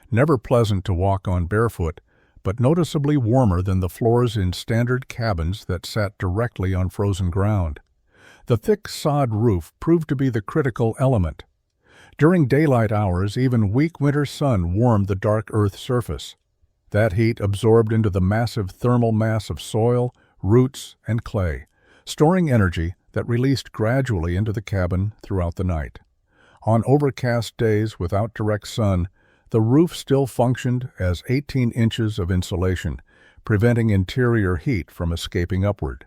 never pleasant to walk on barefoot, but noticeably warmer than the floors in standard cabins that sat directly on frozen ground. The thick sod roof proved to be the critical element. During daylight hours, even weak winter sun warmed the dark earth surface. That heat absorbed into the massive thermal mass of soil, roots, and clay, storing energy that released gradually into the cabin throughout the night. On overcast days without direct sun, the roof still functioned as 18 inches of insulation, preventing interior heat from escaping upward.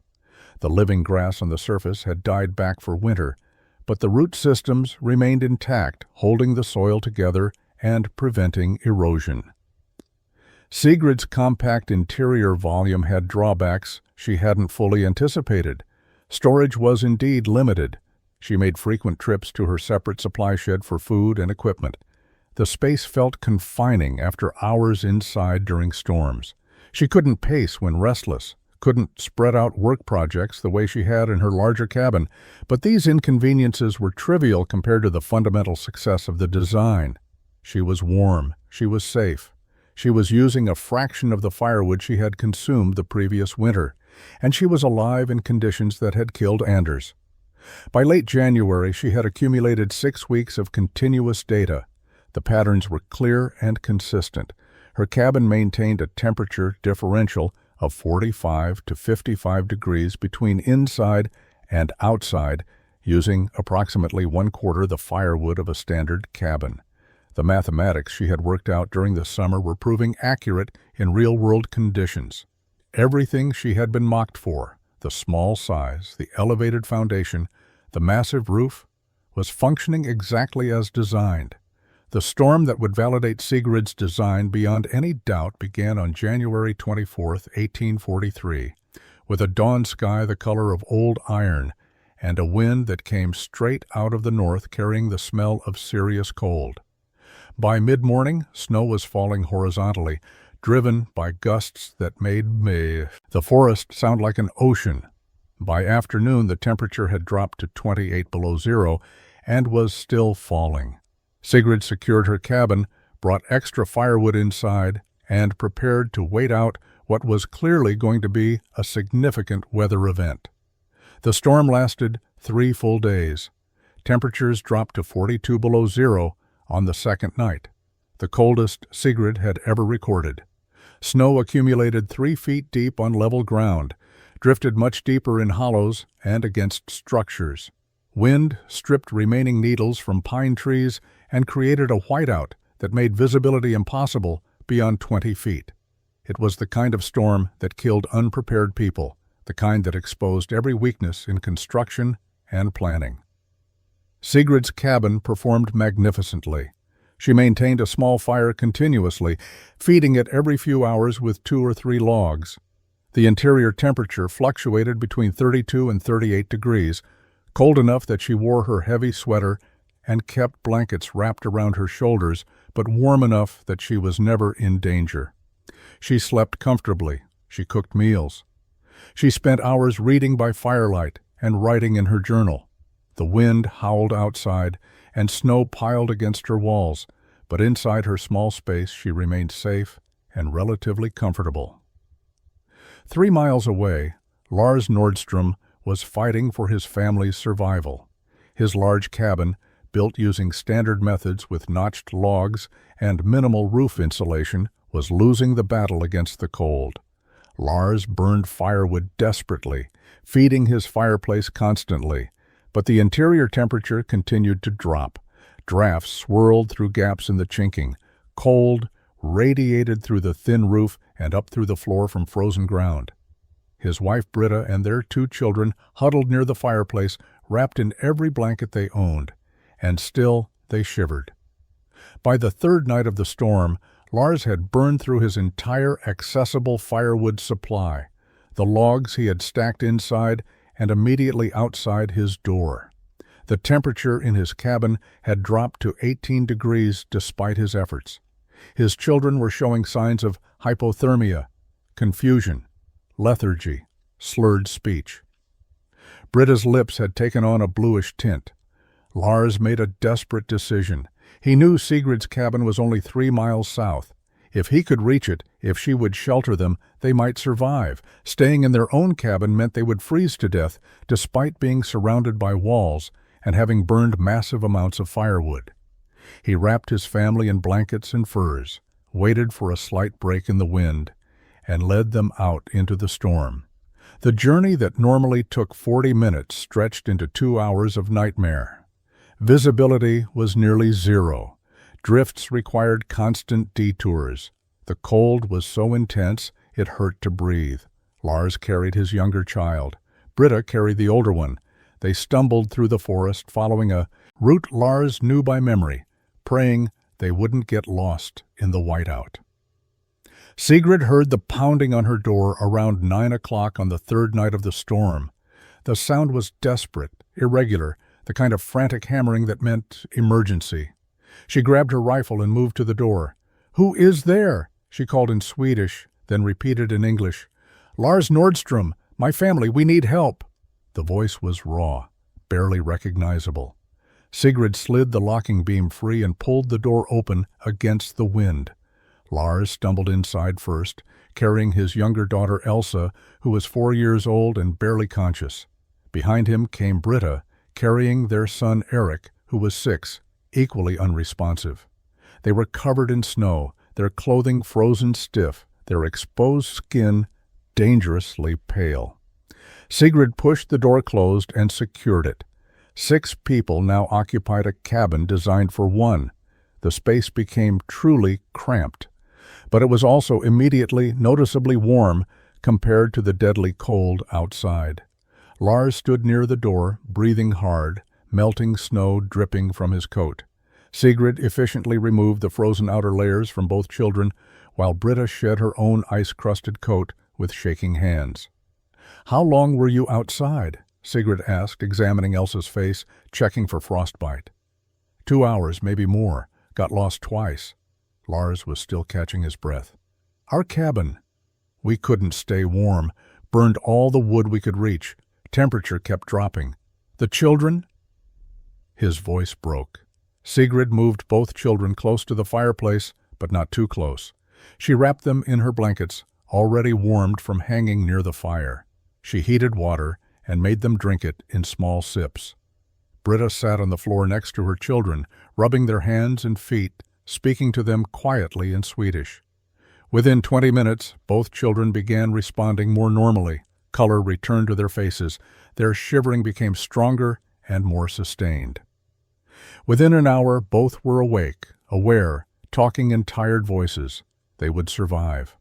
The living grass on the surface had died back for winter, but the root systems remained intact, holding the soil together and preventing erosion. Sigrid's compact interior volume had drawbacks she hadn't fully anticipated. Storage was indeed limited. She made frequent trips to her separate supply shed for food and equipment. The space felt confining after hours inside during storms. She couldn't pace when restless, couldn't spread out work projects the way she had in her larger cabin, but these inconveniences were trivial compared to the fundamental success of the design. She was warm, she was safe. She was using a fraction of the firewood she had consumed the previous winter, and she was alive in conditions that had killed Anders. By late January, she had accumulated 6 weeks of continuous data. The patterns were clear and consistent. Her cabin maintained a temperature differential of 45 to 55 degrees between inside and outside, using approximately 1/4 the firewood of a standard cabin. The mathematics she had worked out during the summer were proving accurate in real-world conditions. Everything she had been mocked for, the small size, the elevated foundation, the massive roof, was functioning exactly as designed. The storm that would validate Sigrid's design beyond any doubt began on January 24, 1843, with a dawn sky the color of old iron and a wind that came straight out of the north carrying the smell of serious cold. By mid-morning, snow was falling horizontally, driven by gusts that made the forest sound like an ocean. By afternoon, the temperature had dropped to 28 below zero, and was still falling. Sigrid secured her cabin, brought extra firewood inside, and prepared to wait out what was clearly going to be a significant weather event. The storm lasted 3 full days. Temperatures dropped to 42 below zero on the second night, the coldest Sigrid had ever recorded. Snow accumulated 3 feet deep on level ground, drifted much deeper in hollows and against structures. Wind stripped remaining needles from pine trees and created a whiteout that made visibility impossible beyond 20 feet. It was the kind of storm that killed unprepared people, the kind that exposed every weakness in construction and planning. Sigrid's cabin performed magnificently. She maintained a small fire continuously, feeding it every few hours with 2 or 3 logs. The interior temperature fluctuated between 32 and 38 degrees, cold enough that she wore her heavy sweater and kept blankets wrapped around her shoulders, but warm enough that she was never in danger. She slept comfortably. She cooked meals. She spent hours reading by firelight and writing in her journal. The wind howled outside, and snow piled against her walls, but inside her small space she remained safe and relatively comfortable. 3 miles away, Lars Nordstrom was fighting for his family's survival. His large cabin, built using standard methods with notched logs and minimal roof insulation, was losing the battle against the cold. Lars burned firewood desperately, feeding his fireplace constantly, but the interior temperature continued to drop. Drafts swirled through gaps in the chinking. Cold radiated through the thin roof and up through the floor from frozen ground. His wife Britta and their 2 children huddled near the fireplace, wrapped in every blanket they owned, and still they shivered. By the 3rd night of the storm, Lars had burned through his entire accessible firewood supply, the logs he had stacked inside and immediately outside his door. The temperature in his cabin had dropped to 18 degrees despite his efforts. His children were showing signs of hypothermia, confusion, lethargy, slurred speech. Britta's lips had taken on a bluish tint. Lars made a desperate decision. He knew Sigrid's cabin was only 3 miles south. If he could reach it, if she would shelter them, they might survive. Staying in their own cabin meant they would freeze to death, despite being surrounded by walls and having burned massive amounts of firewood. He wrapped his family in blankets and furs, waited for a slight break in the wind, and led them out into the storm. The journey that normally took 40 minutes stretched into 2 hours of nightmare. Visibility was nearly zero. Drifts required constant detours. The cold was so intense it hurt to breathe. Lars carried his younger child. Britta carried the older one. They stumbled through the forest, following a route Lars knew by memory, praying they wouldn't get lost in the whiteout. Sigrid heard the pounding on her door around 9 o'clock on the 3rd night of the storm. The sound was desperate, irregular, the kind of frantic hammering that meant emergency. She grabbed her rifle and moved to the door. "Who is there?" she called in Swedish, then repeated in English. "Lars Nordstrom, my family, we need help." The voice was raw, barely recognizable. Sigrid slid the locking beam free and pulled the door open against the wind. Lars stumbled inside first, carrying his younger daughter Elsa, who was 4 years old and barely conscious. Behind him came Britta, carrying their son Eric, who was 6, equally unresponsive. They were covered in snow, their clothing frozen stiff, their exposed skin dangerously pale. Sigrid pushed the door closed and secured it. 6 people now occupied a cabin designed for 1. The space became truly cramped, but it was also immediately noticeably warm compared to the deadly cold outside. Lars stood near the door, breathing hard, melting snow dripping from his coat. Sigrid efficiently removed the frozen outer layers from both children, while Britta shed her own ice-crusted coat with shaking hands. "How long were you outside?" Sigrid asked, examining Elsa's face, checking for frostbite. 2 hours, maybe more. Got lost twice. Lars was still catching his breath. "Our cabin. We couldn't stay warm. Burned all the wood we could reach. Temperature kept dropping. The children?" His voice broke. Sigrid moved both children close to the fireplace, but not too close. She wrapped them in her blankets, already warmed from hanging near the fire. She heated water and made them drink it in small sips. Britta sat on the floor next to her children, rubbing their hands and feet, speaking to them quietly in Swedish. Within 20 minutes, both children began responding more normally. Color returned to their faces. Their shivering became stronger and more sustained. Within an hour, both were awake, aware, talking in tired voices. They would survive.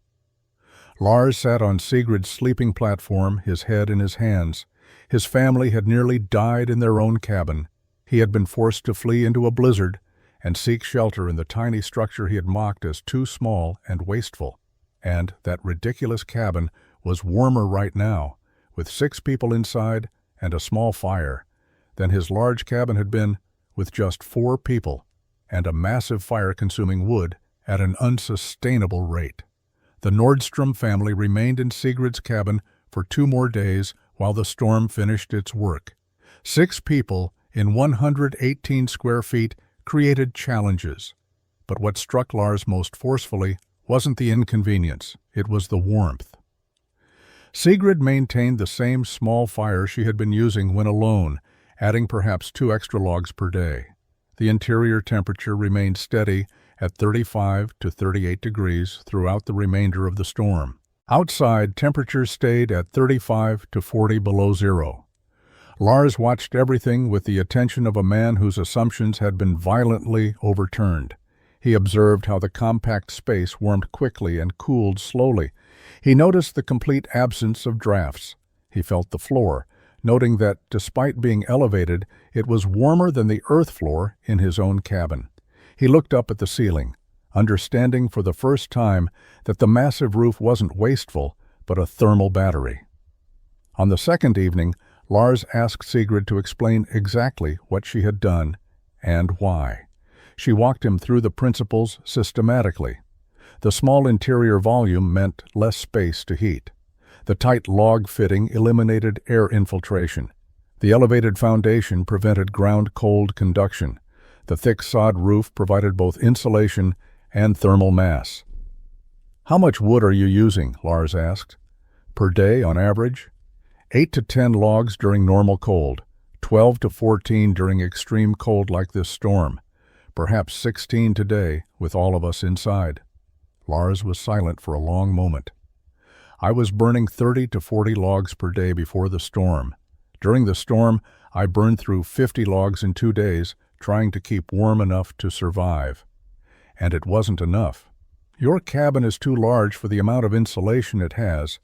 Lars sat on Sigrid's sleeping platform, his head in his hands. His family had nearly died in their own cabin. He had been forced to flee into a blizzard and seek shelter in the tiny structure he had mocked as too small and wasteful. And that ridiculous cabin was warmer right now, with 6 people inside and a small fire, than his large cabin had been with just 4 people and a massive fire consuming wood at an unsustainable rate. The Nordstrom family remained in Sigrid's cabin for 2 more days while the storm finished its work. 6 people in 118 square feet created challenges. But what struck Lars most forcefully wasn't the inconvenience, it was the warmth. Sigrid maintained the same small fire she had been using when alone, adding perhaps 2 extra logs per day. The interior temperature remained steady at 35 to 38 degrees throughout the remainder of the storm. Outside, temperatures stayed at 35 to 40 below zero. Lars watched everything with the attention of a man whose assumptions had been violently overturned. He observed how the compact space warmed quickly and cooled slowly. He noticed the complete absence of drafts. He felt the floor, noting that, despite being elevated, it was warmer than the earth floor in his own cabin. He looked up at the ceiling, understanding for the first time that the massive roof wasn't wasteful, but a thermal battery. On the second evening, Lars asked Sigrid to explain exactly what she had done and why. She walked him through the principles systematically. The small interior volume meant less space to heat. The tight log fitting eliminated air infiltration. The elevated foundation prevented ground cold conduction. The thick sod roof provided both insulation and thermal mass. "How much wood are you using?" Lars asked. "Per day, on average?" 8 to 10 logs during normal cold, 12 to 14 during extreme cold like this storm, perhaps 16 today with all of us inside. Lars was silent for a long moment. "I was burning 30 to 40 logs per day before the storm. During the storm, I burned through 50 logs in 2 days, trying to keep warm enough to survive. And it wasn't enough. Your cabin is too large for the amount of insulation it has.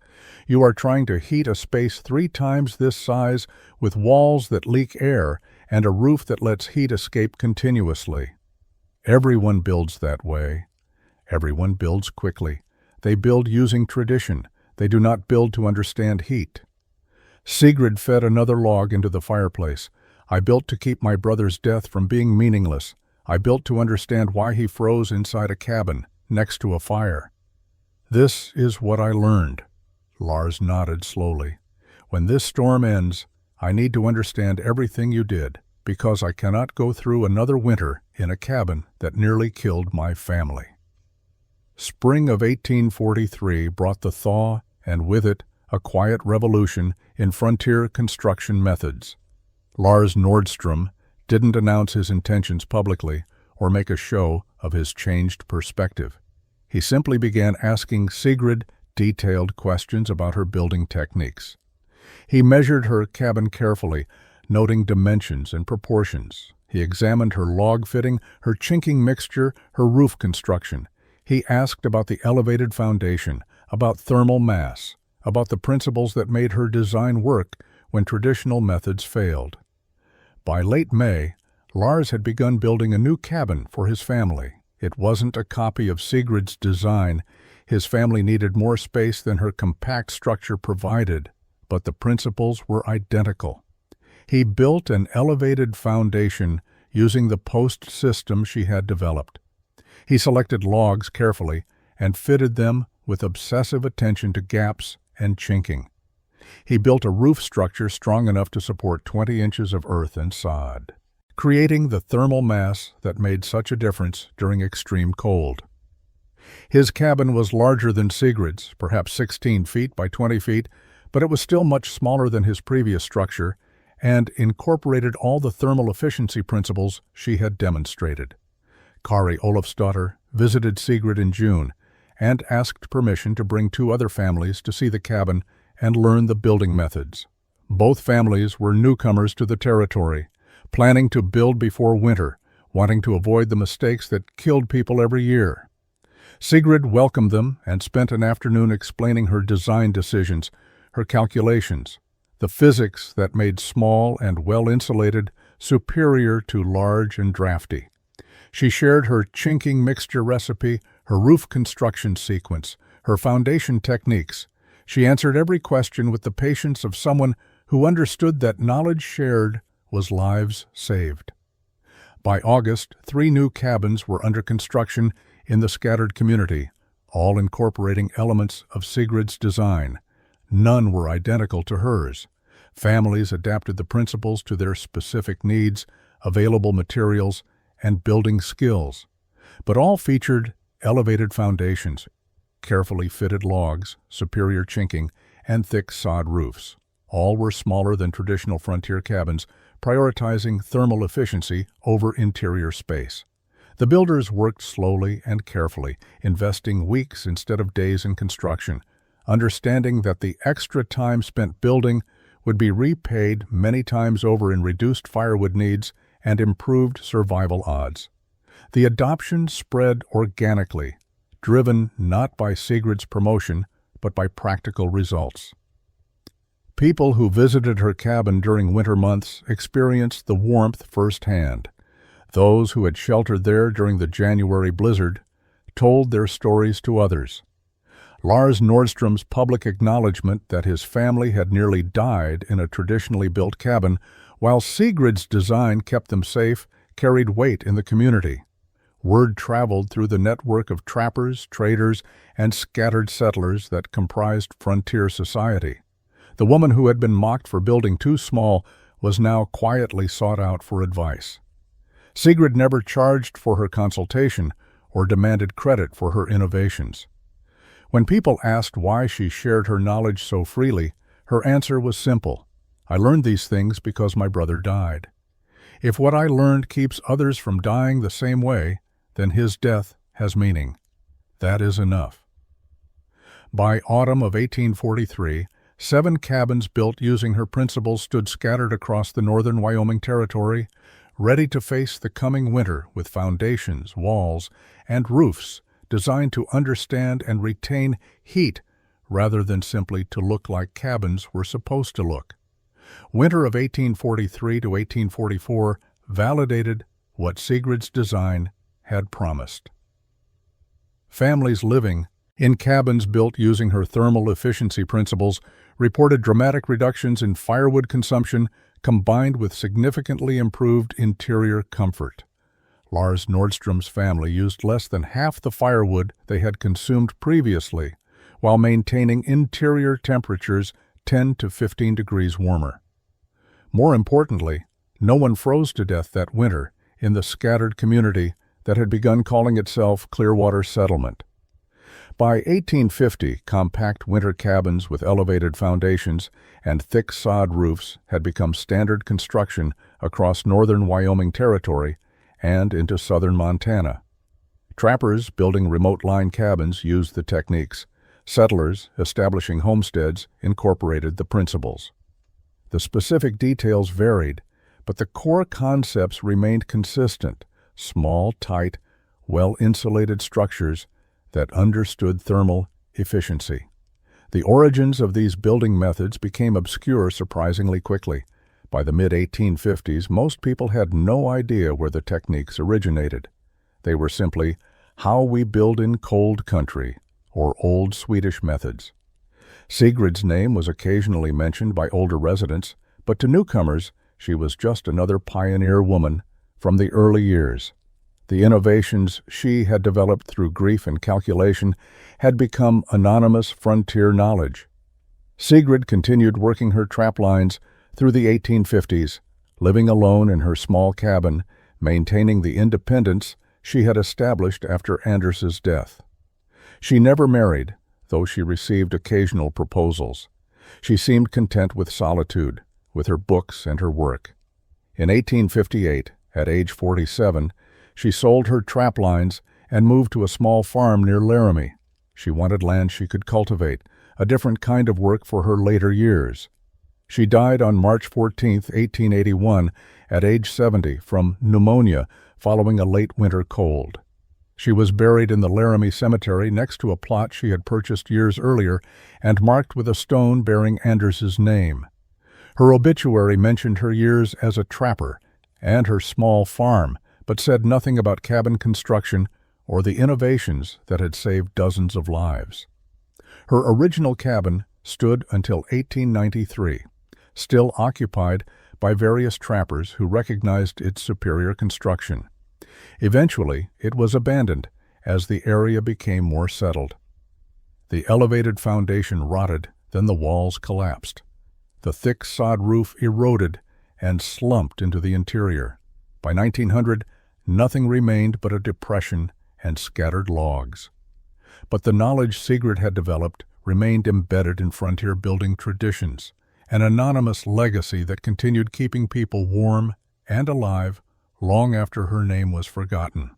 You are trying to heat a space 3 times this size with walls that leak air and a roof that lets heat escape continuously. Everyone builds that way. Everyone builds quickly. They build using tradition. They do not build to understand heat." Sigrid fed another log into the fireplace. "I built to keep my brother's death from being meaningless. I built to understand why he froze inside a cabin, next to a fire. This is what I learned." Lars nodded slowly. "When this storm ends, I need to understand everything you did, because I cannot go through another winter in a cabin that nearly killed my family." Spring of 1843 brought the thaw, and with it, a quiet revolution in frontier construction methods. Lars Nordstrom didn't announce his intentions publicly or make a show of his changed perspective. He simply began asking Sigrid detailed questions about her building techniques. He measured her cabin carefully, noting dimensions and proportions. He examined her log fitting, her chinking mixture, her roof construction. He asked about the elevated foundation, about thermal mass, about the principles that made her design work when traditional methods failed. By late May, Lars had begun building a new cabin for his family. It wasn't a copy of Sigrid's design. His family needed more space than her compact structure provided, but the principles were identical. He built an elevated foundation using the post system she had developed. He selected logs carefully and fitted them with obsessive attention to gaps and chinking. He built a roof structure strong enough to support 20 inches of earth and sod. creating the thermal mass that made such a difference during extreme cold. His cabin was larger than Sigrid's, perhaps 16 feet by 20 feet, but it was still much smaller than his previous structure and incorporated all the thermal efficiency principles she had demonstrated. Kari Olafsdottir visited Sigrid in June and asked permission to bring 2 other families to see the cabin and learn the building methods. Both families were newcomers to the territory, planning to build before winter, wanting to avoid the mistakes that killed people every year. Sigrid welcomed them and spent an afternoon explaining her design decisions, her calculations, the physics that made small and well-insulated superior to large and drafty. She shared her chinking mixture recipe, her roof construction sequence, her foundation techniques. She answered every question with the patience of someone who understood that knowledge shared was lives saved. By August, 3 new cabins were under construction in the scattered community, all incorporating elements of Sigrid's design. None were identical to hers. Families adapted the principles to their specific needs, available materials, and building skills. But all featured elevated foundations, carefully fitted logs, superior chinking, and thick sod roofs. All were smaller than traditional frontier cabins, prioritizing thermal efficiency over interior space. The builders worked slowly and carefully, investing weeks instead of days in construction, understanding that the extra time spent building would be repaid many times over in reduced firewood needs and improved survival odds. The adoption spread organically, driven not by Sigrid's promotion, but by practical results. People who visited her cabin during winter months experienced the warmth firsthand. Those who had sheltered there during the January blizzard told their stories to others. Lars Nordstrom's public acknowledgement that his family had nearly died in a traditionally built cabin, while Sigrid's design kept them safe, carried weight in the community. Word traveled through the network of trappers, traders, and scattered settlers that comprised frontier society. The woman who had been mocked for building too small was now quietly sought out for advice. Sigrid never charged for her consultation or demanded credit for her innovations. When people asked why she shared her knowledge so freely, her answer was simple. I learned these things because my brother died. If what I learned keeps others from dying the same way, then his death has meaning. That is enough. By autumn of 1843, 7 cabins built using her principles stood scattered across the northern Wyoming territory, ready to face the coming winter with foundations, walls, and roofs designed to understand and retain heat rather than simply to look like cabins were supposed to look. Winter of 1843 to 1844 validated what Sigrid's design had promised. Families living in cabins built using her thermal efficiency principles reported dramatic reductions in firewood consumption combined with significantly improved interior comfort. Lars Nordstrom's family used less than half the firewood they had consumed previously, while maintaining interior temperatures 10 to 15 degrees warmer. More importantly, no one froze to death that winter in the scattered community that had begun calling itself Clearwater Settlement. By 1850, compact winter cabins with elevated foundations and thick sod roofs had become standard construction across northern Wyoming territory and into southern Montana. Trappers building remote line cabins used the techniques. Settlers establishing homesteads incorporated the principles. The specific details varied, but the core concepts remained consistent: small, tight, well-insulated structures that understood thermal efficiency. The origins of these building methods became obscure surprisingly quickly. By the mid-1850s, most people had no idea where the techniques originated. They were simply how we build in cold country, or old Swedish methods. Sigrid's name was occasionally mentioned by older residents, but to newcomers, she was just another pioneer woman from the early years. The innovations she had developed through grief and calculation had become anonymous frontier knowledge. Sigrid continued working her trap lines through the 1850s, living alone in her small cabin, maintaining the independence she had established after Anders's death. She never married, though she received occasional proposals. She seemed content with solitude, with her books and her work. In 1858, at age 47, she sold her trap lines and moved to a small farm near Laramie. She wanted land she could cultivate, a different kind of work for her later years. She died on March 14, 1881, at age 70 from pneumonia following a late winter cold. She was buried in the Laramie Cemetery next to a plot she had purchased years earlier and marked with a stone bearing Anders's name. Her obituary mentioned her years as a trapper and her small farm, but said nothing about cabin construction or the innovations that had saved dozens of lives. Her original cabin stood until 1893, still occupied by various trappers who recognized its superior construction. Eventually, it was abandoned as the area became more settled. The elevated foundation rotted, then the walls collapsed. The thick sod roof eroded and slumped into the interior. By 1900, nothing remained but a depression and scattered logs. But the knowledge Sigrid had developed remained embedded in frontier building traditions, an anonymous legacy that continued keeping people warm and alive long after her name was forgotten.